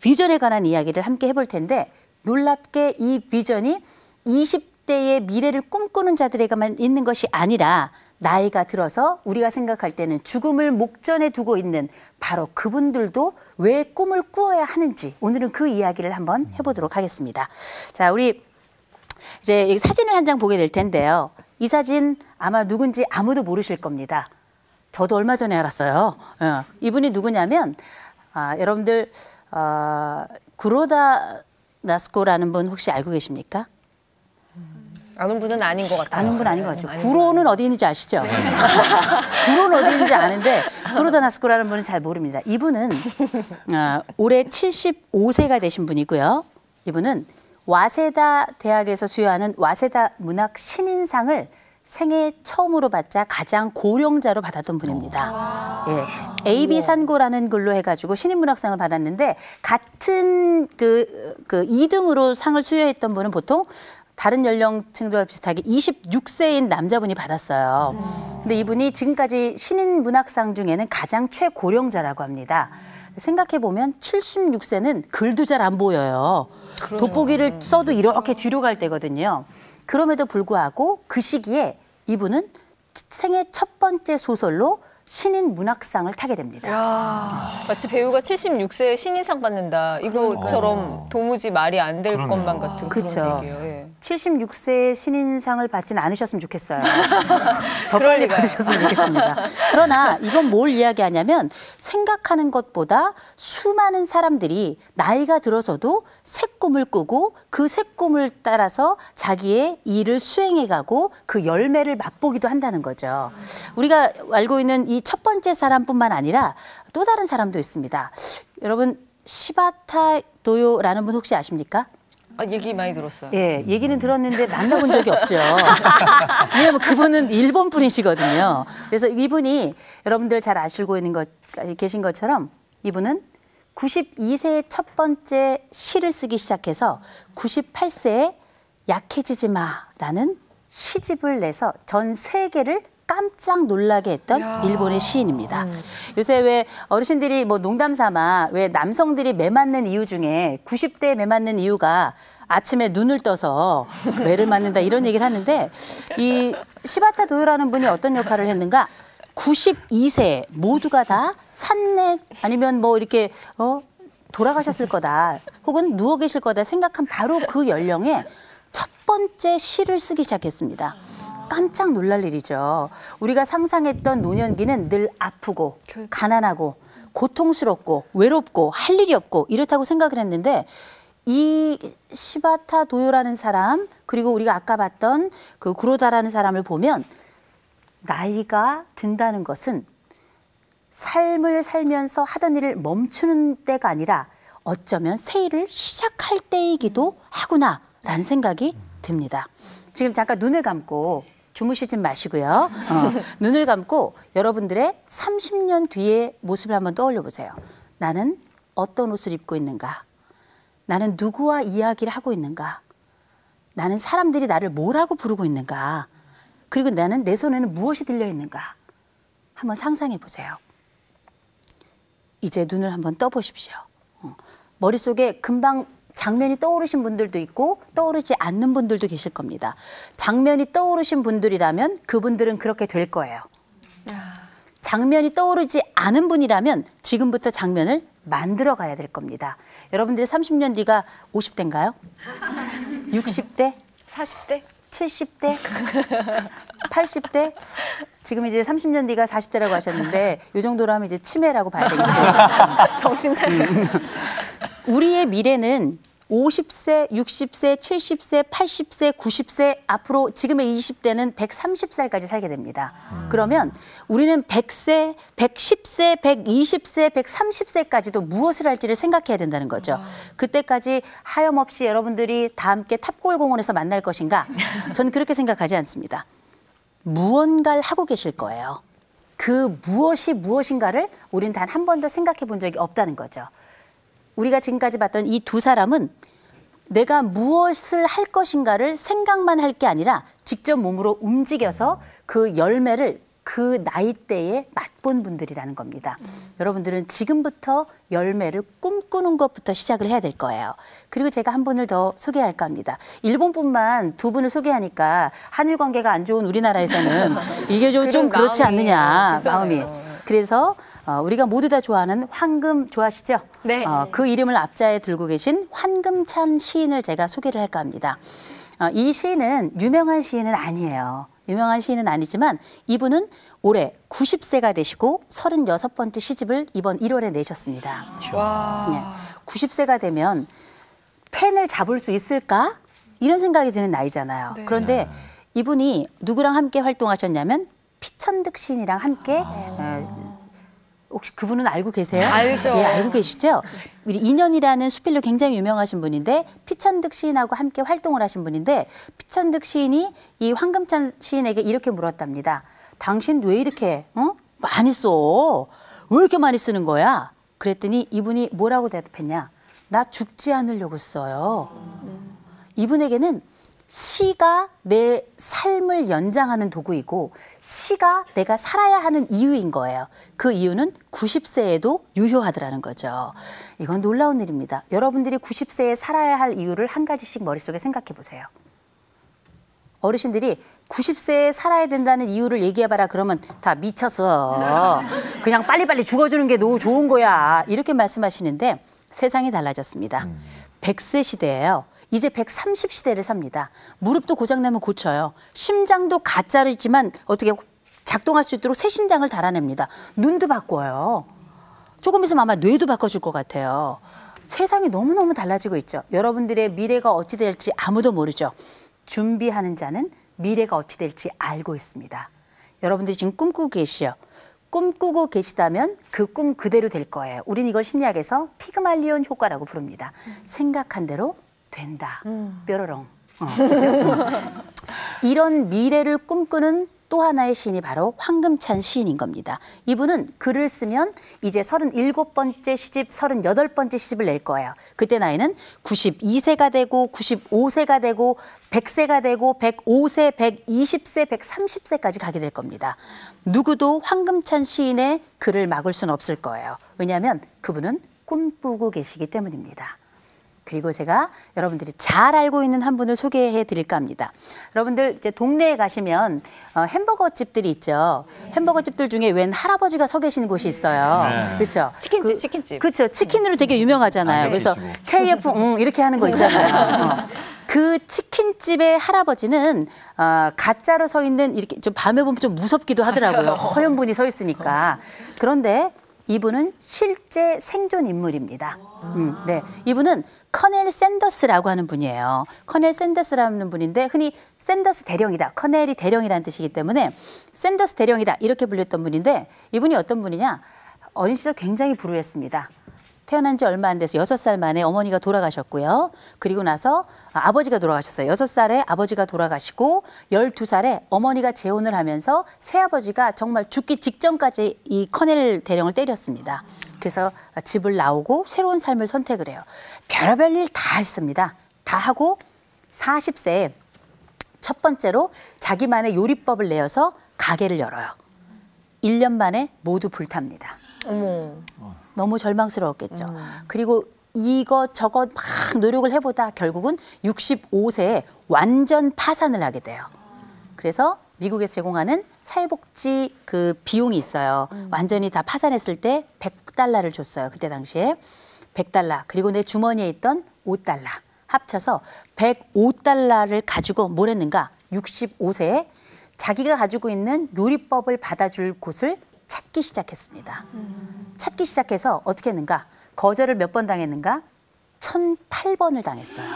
vision에 관한 이야기를 함께 해볼 텐데 놀랍게 이 vision이 20대의 미래를 꿈꾸는 자들에게만 있는 것이 아니라 나이가 들어서 우리가 생각할 때는 죽음을 목전에 두고 있는 바로 그분들도 왜 꿈을 꾸어야 하는지 오늘은 그 이야기를 한번 해보도록 하겠습니다. 자, 우리 이제 사진을 한 장 보게 될 텐데요. 이 사진 아마 누군지 아무도 모르실 겁니다. 저도 얼마 전에 알았어요. 이분이 누구냐면 여러분들 구로다 나스코라는 분 혹시 알고 계십니까? 아는 분은 아닌 것 같아요. 아는 분 아닌 것 같죠. 구로는 어디 있는지 아시죠? 구로는 어디 있는지 아는데 구로다 나스코라는 분은 잘 모릅니다. 이분은 올해 75세가 되신 분이고요. 이분은 와세다 대학에서 수여하는 와세다 문학 신인상을 생애 처음으로 받자 가장 고령자로 받았던 분입니다. 예, AB3고라는 걸로 해가지고 신인문학상을 받았는데 같은 그 2등으로 상을 수여했던 분은 보통 다른 연령층들과 비슷하게 26세인 남자분이 받았어요. 근데 이분이 지금까지 신인 문학상 중에는 가장 최고령자라고 합니다. 생각해보면 76세는 글도 잘 안 보여요. 돋보기를 써도 이렇게 뒤로 갈 때거든요. 그럼에도 불구하고 그 시기에 이분은 생애 첫 번째 소설로 신인 문학상을 타게 됩니다. 야, 마치 배우가 76세에 신인상 받는다. 이거처럼 도무지 말이 안 될 것만 같은 그런 그렇죠. 얘기예요. 예. 76세의 신인상을 받지는 않으셨으면 좋겠어요. 더 빨리 받으셨으면 좋겠습니다. 그러나 이건 뭘 이야기하냐면 생각하는 것보다 수많은 사람들이 나이가 들어서도 새 꿈을 꾸고 그 새 꿈을 따라서 자기의 일을 수행해가고 그 열매를 맛보기도 한다는 거죠. 우리가 알고 있는 이 첫 번째 사람뿐만 아니라 또 다른 사람도 있습니다. 여러분 시바타 도요라는 분 혹시 아십니까? 얘기 많이 들었어요. 예, 얘기는 들었는데 만나본 적이 없죠. 왜냐하면 그분은 일본 분이시거든요. 그래서 이분이 여러분들 잘 아시고 계신 것처럼 이분은 92세에 첫 번째 시를 쓰기 시작해서 98세에 약해지지 마라는 시집을 내서 전 세계를 깜짝 놀라게 했던 일본의 시인입니다. 요새 왜 어르신들이 뭐 농담 삼아 왜 남성들이 매 맞는 이유 중에 90대에 매 맞는 이유가 아침에 눈을 떠서 매를 맞는다 이런 얘기를 하는데 이 시바타 도요라는 분이 어떤 역할을 했는가? 92세 모두가 다 산내 아니면 뭐 이렇게 돌아가셨을 거다 혹은 누워 계실 거다 생각한 바로 그 연령에 첫 번째 시를 쓰기 시작했습니다. 깜짝 놀랄 일이죠. 우리가 상상했던 노년기는 늘 아프고 가난하고 고통스럽고 외롭고 할 일이 없고 이렇다고 생각을 했는데 이 시바타 도요라는 사람 그리고 우리가 아까 봤던 그 구로다라는 사람을 보면 나이가 든다는 것은 삶을 살면서 하던 일을 멈추는 때가 아니라 어쩌면 새 일을 시작할 때이기도 하구나라는 생각이 듭니다. 지금 잠깐 눈을 감고 주무시지 마시고요. 눈을 감고 여러분들의 30년 뒤의 모습을 한번 떠올려 보세요. 나는 어떤 옷을 입고 있는가? 나는 누구와 이야기를 하고 있는가? 나는 사람들이 나를 뭐라고 부르고 있는가? 그리고 나는 내 손에는 무엇이 들려 있는가? 한번 상상해 보세요. 이제 눈을 한번 떠보십시오. 머릿속에 금방 장면이 떠오르신 분들도 있고 떠오르지 않는 분들도 계실 겁니다. 장면이 떠오르신 분들이라면 그분들은 그렇게 될 거예요. 장면이 떠오르지 않은 분이라면 지금부터 장면을 만들어 가야 될 겁니다. 여러분들이 30년 뒤가 50대인가요? 60대? 40대? 70대? 80대? 지금 이제 30년 뒤가 40대라고 하셨는데 이 정도로 하면 이제 치매라고 봐야 되겠죠. 정신 차려. 우리의 미래는 50세, 60세, 70세, 80세, 90세, 앞으로 지금의 20대는 130살까지 살게 됩니다. 그러면 우리는 100세, 110세, 120세, 130세까지도 무엇을 할지를 생각해야 된다는 거죠. 그때까지 하염없이 여러분들이 다 함께 탑골공원에서 만날 것인가? 저는 그렇게 생각하지 않습니다. 무언가를 하고 계실 거예요. 그 무엇이 무엇인가를 우리는 단 한 번도 생각해 본 적이 없다는 거죠. 우리가 지금까지 봤던 이 두 사람은 내가 무엇을 할 것인가를 생각만 할 게 아니라 직접 몸으로 움직여서 그 열매를 그 나이대에 맛본 분들이라는 겁니다. 여러분들은 지금부터 열매를 꿈꾸는 것부터 시작을 해야 될 거예요. 그리고 제가 한 분을 더 소개할까 합니다. 일본뿐만 두 분을 소개하니까 한일 관계가 안 좋은 우리나라에서는 이게 좀 그렇지 않느냐, 마음이. 그래서 우리가 모두 다 좋아하는 황금 좋아하시죠? 네. 그 이름을 앞자에 들고 계신 황금찬 시인을 제가 소개를 할까 합니다. 이 시인은 유명한 시인은 아니에요. 유명한 시인은 아니지만 이분은 올해 90세가 되시고 36번째 시집을 이번 1월에 내셨습니다. 와. 네. 90세가 되면 펜을 잡을 수 있을까? 이런 생각이 드는 나이잖아요. 네. 그런데 이분이 누구랑 함께 활동하셨냐면 피천득 시인이랑 함께 혹시 그분은 알고 계세요? 알죠. 예, 알고 계시죠? 우리 인연이라는 수필로 굉장히 유명하신 분인데 피천득 시인하고 함께 활동을 하신 분인데 피천득 시인이 이 황금찬 시인에게 이렇게 물었답니다. 당신 왜 이렇게 많이 써? 왜 이렇게 많이 쓰는 거야? 그랬더니 이분이 뭐라고 대답했냐? 나 죽지 않으려고 써요. 이분에게는 시가 내 삶을 연장하는 도구이고 시가 내가 살아야 하는 이유인 거예요. 그 이유는 90세에도 유효하더라는 거죠. 이건 놀라운 일입니다. 여러분들이 90세에 살아야 할 이유를 한 가지씩 머릿속에 생각해 보세요. 어르신들이 90세에 살아야 된다는 이유를 얘기해봐라 그러면 다 미쳤어. 그냥 빨리빨리 죽어주는 게 너무 좋은 거야. 이렇게 말씀하시는데 세상이 달라졌습니다. 100세 시대예요. 이제 130시대를 삽니다. 무릎도 고장나면 고쳐요. 심장도 가짜이지만 어떻게 작동할 수 있도록 새 심장을 달아냅니다. 눈도 바꿔요. 조금 있으면 아마 뇌도 바꿔줄 것 같아요. 세상이 너무너무 달라지고 있죠. 여러분들의 미래가 어찌 될지 아무도 모르죠. 준비하는 자는 미래가 어찌 될지 알고 있습니다. 여러분들이 지금 꿈꾸고 계시죠. 꿈꾸고 계시다면 그 꿈 그대로 될 거예요. 우린 이걸 심리학에서 피그말리온 효과라고 부릅니다. 생각한 대로 된다. 뾰로롱. 그렇죠? 이런 미래를 꿈꾸는 또 하나의 시인이 바로 황금찬 시인인 겁니다. 이분은 글을 쓰면 이제 37번째 시집, 38번째 시집을 낼 거예요. 그때 나이는 92세가 되고 95세가 되고 100세가 되고 105세, 120세, 130세까지 가게 될 겁니다. 누구도 황금찬 시인의 글을 막을 수는 없을 거예요. 왜냐하면 그분은 꿈꾸고 계시기 때문입니다. 그리고 제가 여러분들이 잘 알고 있는 한 분을 소개해 드릴까 합니다. 여러분들 이제 동네에 가시면 햄버거 집들이 있죠. 햄버거 집들 중에 웬 할아버지가 서 계시는 곳이 있어요. 그렇죠? 치킨집, 치킨집. 그렇죠. 치킨으로 되게 유명하잖아요. 그래서 KF 이렇게 하는 거 있잖아요. 그 치킨집의 할아버지는 가짜로 서 있는 이렇게 좀 밤에 보면 좀 무섭기도 하더라고요. 허연 분이 서 있으니까. 그런데 이분은 실제 생존 인물입니다. 네, 이분은 커넬 샌더스라고 하는 분이에요. 커넬 샌더스라는 분인데 흔히 샌더스 대령이다. 커넬이 대령이라는 뜻이기 때문에 샌더스 대령이다 이렇게 불렸던 분인데 이분이 어떤 분이냐. 어린 시절 굉장히 불우했습니다. 태어난 지 얼마 안 돼서 6살 만에 어머니가 돌아가셨고요. 그리고 나서 아버지가 돌아가셨어요. 6살에 아버지가 돌아가시고 12살에 어머니가 재혼을 하면서 새아버지가 정말 죽기 직전까지 이 커넬 대령을 때렸습니다. 그래서 집을 나오고 새로운 삶을 선택을 해요. 별의별 일 다 했습니다. 다 하고 40세에 첫 번째로 자기만의 요리법을 내어서 가게를 열어요. 1년 만에 모두 불탑니다. 어머. 너무 절망스러웠겠죠. 그리고 이것저것 막 노력을 해보다 결국은 65세에 완전 파산을 하게 돼요. 그래서 미국에서 제공하는 사회복지 그 비용이 있어요. 완전히 다 파산했을 때 $100를 줬어요. 그때 당시에 $100. 그리고 내 주머니에 있던 $5 합쳐서 $105를 가지고 뭘 했는가? 65세에 자기가 가지고 있는 요리법을 받아줄 곳을 찾기 시작했습니다. 찾기 시작해서 어떻게 했는가? 거절을 몇 번 당했는가? 1008번을 당했어요.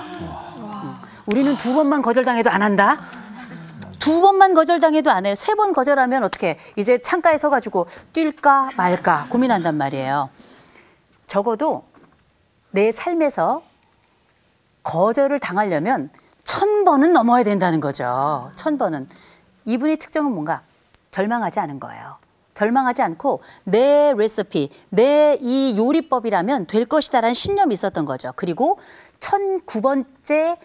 우리는 2번만 거절당해도 안 한다? 2번만 거절당해도 안 해요. 3번 거절하면 어떻게 이제 창가에 서가지고 뛸까 말까 고민한단 말이에요. 적어도 내 삶에서 거절을 당하려면 1000번은 넘어야 된다는 거죠. 1000번은. 이분의 특징은 뭔가? 절망하지 않은 거예요. 절망하지 않고 내 레시피, 내 이 요리법이라면 될 것이다라는 신념이 있었던 거죠. 그리고 1009번째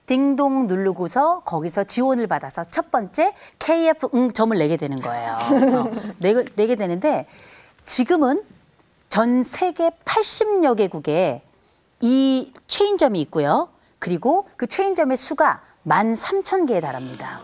딩동 누르고서 거기서 지원을 받아서 첫 번째 KF 점을 내게 되는 거예요. 내게 되는데 지금은 전 세계 80여 개국에 이 체인점이 있고요. 그리고 그 체인점의 수가 13,000개에 달합니다.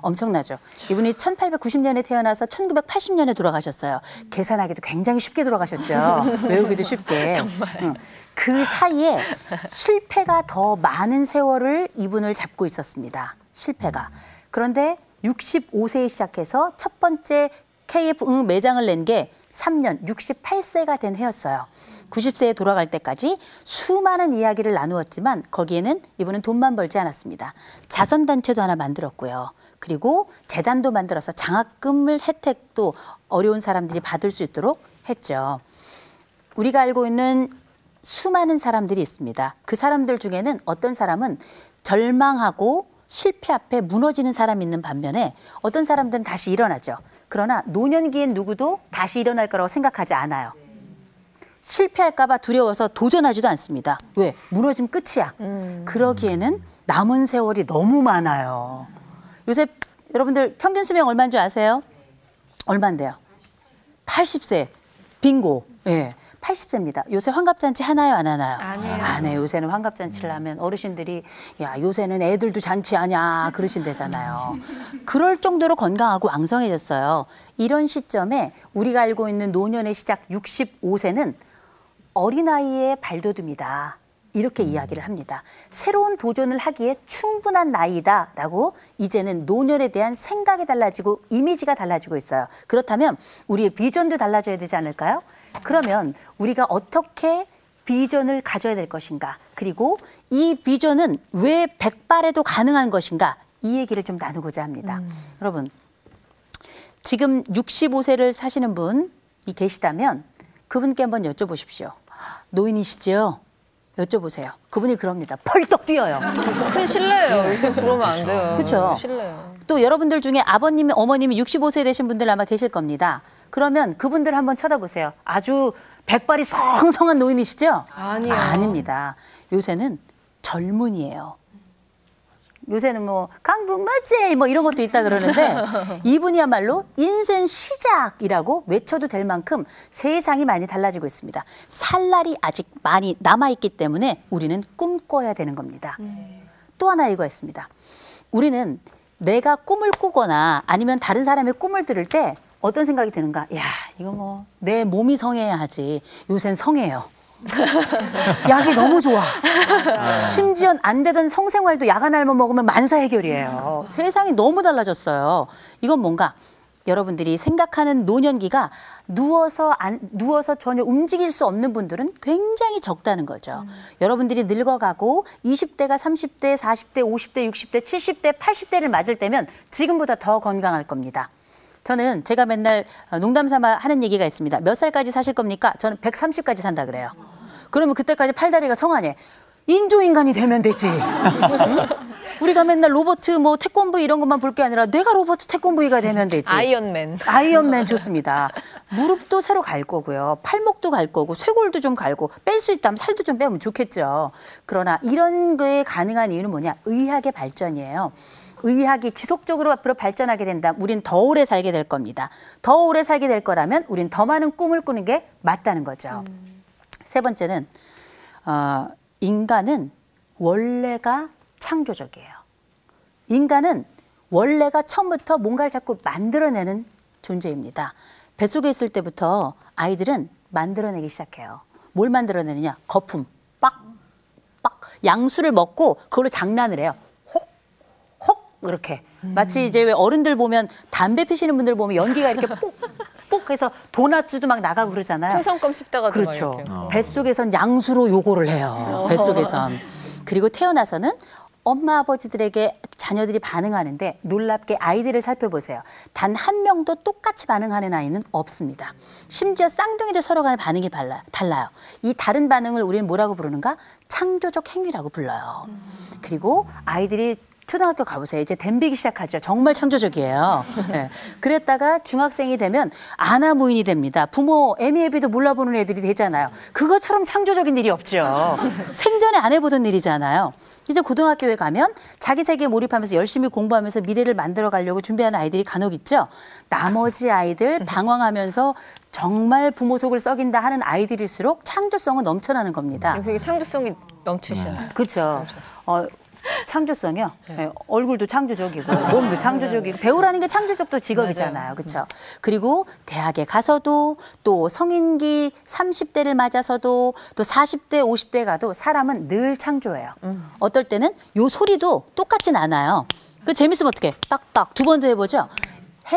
엄청나죠. 이분이 1890년에 태어나서 1980년에 돌아가셨어요. 계산하기도 굉장히 쉽게 돌아가셨죠. 외우기도 쉽게. 정말. 그 사이에 실패가 더 많은 세월을 이분을 잡고 있었습니다. 실패가. 그런데 65세에 시작해서 첫 번째 KF 매장을 낸 게 3년, 68세가 된 해였어요. 90세에 돌아갈 때까지 수많은 이야기를 나누었지만 거기에는 이분은 돈만 벌지 않았습니다. 자선단체도 하나 만들었고요. 그리고 재단도 만들어서 장학금을 혜택도 어려운 사람들이 받을 수 있도록 했죠. 우리가 알고 있는 수많은 사람들이 있습니다. 그 사람들 중에는 어떤 사람은 절망하고 실패 앞에 무너지는 사람이 있는 반면에 어떤 사람들은 다시 일어나죠. 그러나 노년기엔 누구도 다시 일어날 거라고 생각하지 않아요. 실패할까 봐 두려워서 도전하지도 않습니다. 왜? 무너지면 끝이야. 그러기에는 남은 세월이 너무 많아요. 요새 여러분들 평균 수명 얼마인 줄 아세요? 얼마인데요? 80세. 빙고. 예. 80세입니다. 요새 환갑잔치 하나요, 안 하나요? 안 해요. 요새는 환갑잔치를 하면 어르신들이 야, 요새는 애들도 잔치하냐 그러신대잖아요. 그럴 정도로 건강하고 왕성해졌어요. 이런 시점에 우리가 알고 있는 노년의 시작 65세는 어린아이의 발돋움이다. 이렇게 이야기를 합니다. 새로운 도전을 하기에 충분한 나이다라고 이제는 노년에 대한 생각이 달라지고 이미지가 달라지고 있어요. 그렇다면 우리의 비전도 달라져야 되지 않을까요? 그러면 우리가 어떻게 비전을 가져야 될 것인가? 그리고 이 비전은 왜 백발에도 가능한 것인가? 이 얘기를 좀 나누고자 합니다. 여러분, 지금 65세를 사시는 분이 계시다면 그분께 한번 여쭤보십시오. 노인이시죠? 여쭤보세요. 그분이 그럽니다. 펄떡 뛰어요. 큰 실례예요. 요새 그러면 안 돼요. 그렇죠. 실례요. 또 여러분들 중에 아버님, 어머님이 65세 되신 분들 아마 계실 겁니다. 그러면 그분들 한번 쳐다보세요. 아주 백발이 성성한 노인이시죠? 아니요. 아닙니다. 요새는 젊은이에요. 요새는 뭐 강북 맞지 뭐 이런 것도 있다 그러는데 이분이야말로 인생 시작이라고 외쳐도 될 만큼 세상이 많이 달라지고 있습니다. 살 날이 아직 많이 남아있기 때문에 우리는 꿈꿔야 되는 겁니다. 또 하나 이거 있습니다. 우리는 내가 꿈을 꾸거나 아니면 다른 사람의 꿈을 들을 때 어떤 생각이 드는가? 야, 이거 뭐 내 몸이 성해야 하지. 요새는 성해요. 약이 너무 좋아. 심지어 안 되던 성생활도 약 하나 먹으면 만사 해결이에요. 세상이 너무 달라졌어요. 이건 뭔가 여러분들이 생각하는 노년기가 누워서 전혀 움직일 수 없는 분들은 굉장히 적다는 거죠. 여러분들이 늙어가고 20대가 30대, 40대, 50대, 60대, 70대, 80대를 맞을 때면 지금보다 더 건강할 겁니다. 저는 제가 맨날 농담 삼아 하는 얘기가 있습니다. 몇 살까지 사실 겁니까? 저는 130까지 산다 그래요. 그러면 그때까지 팔다리가 성하네. 인조인간이 되면 되지. 응? 우리가 맨날 로봇 뭐 태권브 이런 것만 볼 게 아니라 내가 로봇 태권브이가 되면 되지. 아이언맨. 아이언맨 좋습니다. 무릎도 새로 갈 거고요. 팔목도 갈 거고 쇄골도 좀 갈고 뺄 수 있다면 살도 좀 빼면 좋겠죠. 그러나 이런 거에 가능한 이유는 뭐냐? 의학의 발전이에요. 의학이 지속적으로 앞으로 발전하게 된다면 우린 더 오래 살게 될 겁니다. 더 오래 살게 될 거라면 우린 더 많은 꿈을 꾸는 게 맞다는 거죠. 세 번째는 인간은 원래가 창조적이에요. 인간은 원래가 처음부터 뭔가를 자꾸 만들어내는 존재입니다. 뱃속에 있을 때부터 아이들은 만들어내기 시작해요. 뭘 만들어내느냐? 거품. 빡, 빡. 양수를 먹고 그걸로 장난을 해요. 혹, 혹 이렇게. 마치 이제 왜 어른들 보면 담배 피시는 분들 보면 연기가 이렇게 뽁, 뽁 해서 도넛도 막 나가고 그러잖아요. 풍선껌 씹다가도 그렇죠. 막 이렇게. 뱃속에선 양수로 요거를 해요. 뱃속에선. 그리고 태어나서는 엄마 아버지들에게 자녀들이 반응하는데 놀랍게 아이들을 살펴보세요. 단 한 명도 똑같이 반응하는 아이는 없습니다. 심지어 쌍둥이들 서로 간의 반응이 달라요. 이 다른 반응을 우리는 뭐라고 부르는가? 창조적 행위라고 불러요. 그리고 아이들이 초등학교 가보세요. 이제 댐비기 시작하죠. 정말 창조적이에요. 네. 그랬다가 중학생이 되면 아나무인이 됩니다. 부모 애미애비도 몰라보는 애들이 되잖아요. 그것처럼 창조적인 일이 없죠. 생전에 안 해보던 일이잖아요. 이제 고등학교에 가면 자기 세계에 몰입하면서 열심히 공부하면서 미래를 만들어 가려고 준비하는 아이들이 간혹 있죠. 나머지 아이들 방황하면서 정말 부모 속을 썩인다 하는 아이들일수록 창조성은 넘쳐나는 겁니다. 그게 창조성이 넘치시나요? 그렇죠. 창조성이요. 네, 얼굴도 창조적이고 몸도 창조적이고 배우라는 게 창조적도 직업이잖아요. 그렇죠. 그리고 대학에 가서도 또 성인기 30대를 맞아서도 또 40대, 50대 가도 사람은 늘 창조해요. 어떨 때는 요 소리도 똑같진 않아요. 그 재밌으면 어떻게? 딱딱 두 번도 해보죠.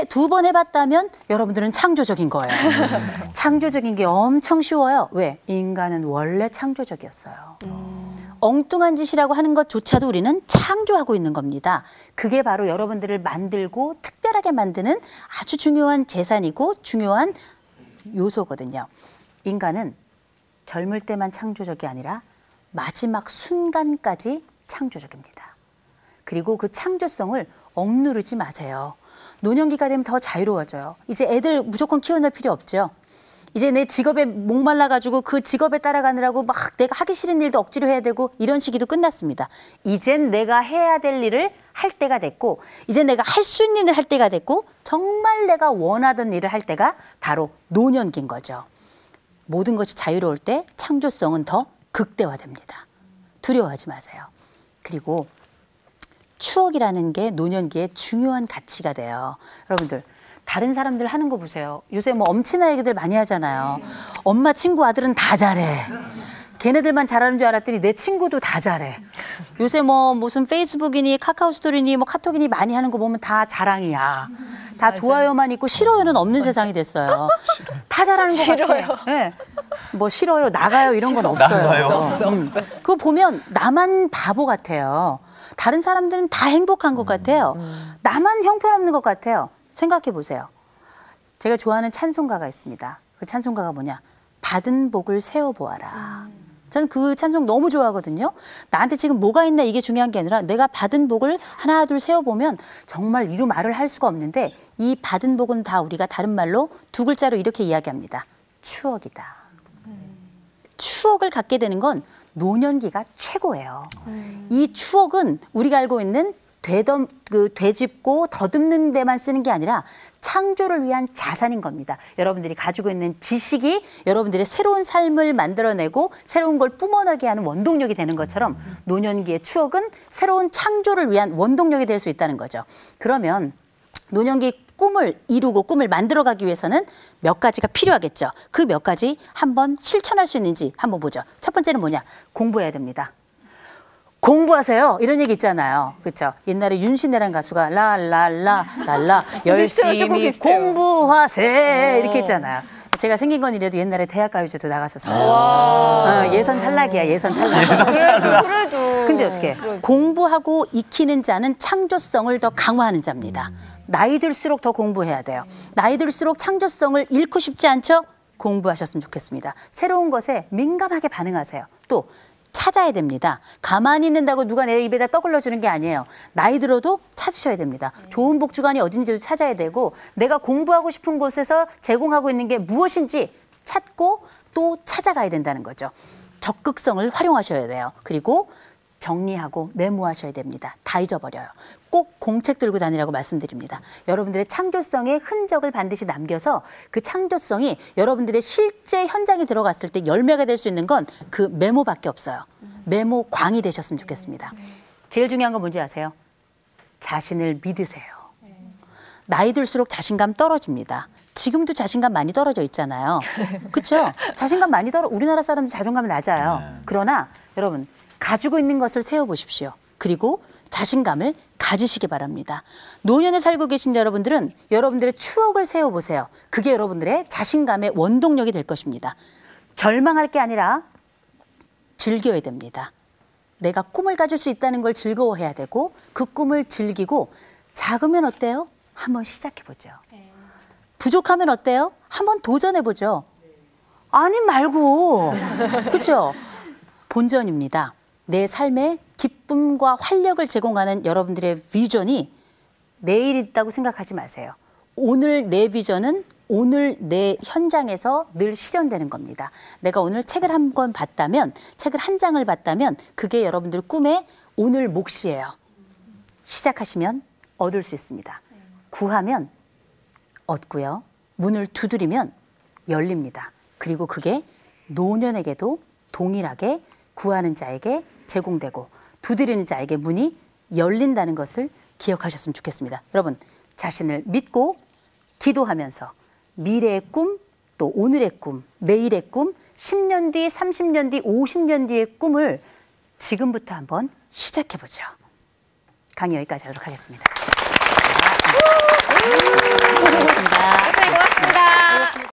두 번 해봤다면 여러분들은 창조적인 거예요. 창조적인 게 엄청 쉬워요. 왜? 인간은 원래 창조적이었어요. 엉뚱한 짓이라고 하는 것조차도 우리는 창조하고 있는 겁니다. 그게 바로 여러분들을 만들고 특별하게 만드는 아주 중요한 재산이고 중요한 요소거든요. 인간은 젊을 때만 창조적이 아니라 마지막 순간까지 창조적입니다. 그리고 그 창조성을 억누르지 마세요. 노년기가 되면 더 자유로워져요. 이제 애들 무조건 키워낼 필요 없죠. 이제 내 직업에 목말라가지고 그 직업에 따라가느라고 막 내가 하기 싫은 일도 억지로 해야 되고 이런 시기도 끝났습니다. 이젠 내가 해야 될 일을 할 때가 됐고 이제 내가 할 수 있는 일을 할 때가 됐고 정말 내가 원하던 일을 할 때가 바로 노년기인 거죠. 모든 것이 자유로울 때 창조성은 더 극대화됩니다. 두려워하지 마세요. 그리고 추억이라는 게 노년기에 중요한 가치가 돼요. 여러분들 다른 사람들 하는 거 보세요. 요새 뭐 엄친아 얘기들 많이 하잖아요. 엄마 친구 아들은 다 잘해. 걔네들만 잘하는 줄 알았더니 내 친구도 다 잘해. 요새 뭐 무슨 페이스북이니 카카오 스토리니 뭐 카톡이니 많이 하는 거 보면 다 자랑이야. 다 좋아요만 있고 싫어요는 없는 세상이 됐어요. 다 잘하는 거 같아요. 네. 뭐 싫어요, 나가요 이런 건 없어요. 없어. 그거 보면 나만 바보 같아요. 다른 사람들은 다 행복한 것 같아요. 나만 형편없는 것 같아요. 생각해 보세요. 제가 좋아하는 찬송가가 있습니다. 그 찬송가가 뭐냐? 받은 복을 세어보아라. 저는 그 찬송 너무 좋아하거든요. 나한테 지금 뭐가 있나 이게 중요한 게 아니라 내가 받은 복을 하나 둘 세어보면 정말 이루 말을 할 수가 없는데 이 받은 복은 다 우리가 다른 말로 두 글자로 이렇게 이야기합니다. 추억이다. 추억을 갖게 되는 건 노년기가 최고예요. 이 추억은 우리가 알고 있는 되짚고 더듬는 데만 쓰는 게 아니라 창조를 위한 자산인 겁니다. 여러분들이 가지고 있는 지식이 여러분들의 새로운 삶을 만들어내고 새로운 걸 뿜어나게 하는 원동력이 되는 것처럼 노년기의 추억은 새로운 창조를 위한 원동력이 될 수 있다는 거죠. 그러면 노년기 꿈을 이루고 꿈을 만들어가기 위해서는 몇 가지가 필요하겠죠. 그 몇 가지 한번 실천할 수 있는지 한번 보죠. 첫 번째는 뭐냐? 공부해야 됩니다. 공부하세요. 이런 얘기 있잖아요. 그렇죠? 옛날에 윤신혜라는 가수가 라라라라라 열심히 공부하세 이렇게 했잖아요. 제가 생긴 건 이래도 옛날에 대학가요제도 나갔었어요. 예선 탈락이야. 예선 탈락. 그래도. 근데 어떻게 공부하고 익히는 자는 창조성을 더 강화하는 자입니다. 나이 들수록 더 공부해야 돼요. 나이 들수록 창조성을 잃고 싶지 않죠? 공부하셨으면 좋겠습니다. 새로운 것에 민감하게 반응하세요. 또 찾아야 됩니다. 가만히 있는다고 누가 내 입에다 떡을 넣어주는 게 아니에요. 나이 들어도 찾으셔야 됩니다. 좋은 복주관이 어딘지도 찾아야 되고 내가 공부하고 싶은 곳에서 제공하고 있는 게 무엇인지 찾고 또 찾아가야 된다는 거죠. 적극성을 활용하셔야 돼요. 그리고 정리하고 메모하셔야 됩니다. 다 잊어버려요. 꼭 공책 들고 다니라고 말씀드립니다. 여러분들의 창조성의 흔적을 반드시 남겨서 그 창조성이 여러분들의 실제 현장에 들어갔을 때 열매가 될 수 있는 건 그 메모밖에 없어요. 메모 광이 되셨으면 좋겠습니다. 제일 중요한 건 뭔지 아세요? 자신을 믿으세요. 나이 들수록 자신감 떨어집니다. 지금도 자신감 많이 떨어져 있잖아요. 그렇죠? 자신감 많이 우리나라 사람들 자존감이 낮아요. 그러나 여러분 가지고 있는 것을 세워보십시오. 그리고 자신감을 가지시기 바랍니다. 노년을 살고 계신 여러분들은 여러분들의 추억을 세워보세요. 그게 여러분들의 자신감의 원동력이 될 것입니다. 절망할 게 아니라 즐겨야 됩니다. 내가 꿈을 가질 수 있다는 걸 즐거워해야 되고 그 꿈을 즐기고 작으면 어때요? 한번 시작해보죠. 부족하면 어때요? 한번 도전해보죠. 아니 말고. 그렇죠? 본전입니다. 내 삶에 기쁨과 활력을 제공하는 여러분들의 비전이 내일 있다고 생각하지 마세요. 오늘 내 비전은 오늘 내 현장에서 늘 실현되는 겁니다. 내가 오늘 책을 한 권 봤다면, 책을 한 장을 봤다면 그게 여러분들 꿈의 오늘 몫이에요. 시작하시면 얻을 수 있습니다. 구하면 얻고요. 문을 두드리면 열립니다. 그리고 그게 노년에게도 동일하게 구하는 자에게 제공되고 두드리는 자에게 문이 열린다는 것을 기억하셨으면 좋겠습니다. 여러분, 자신을 믿고 기도하면서 미래의 꿈, 또 오늘의 꿈, 내일의 꿈, 10년 뒤, 30년 뒤, 50년 뒤의 꿈을 지금부터 한번 시작해보죠. 강의 여기까지 하도록 하겠습니다. 고맙습니다. 고맙습니다.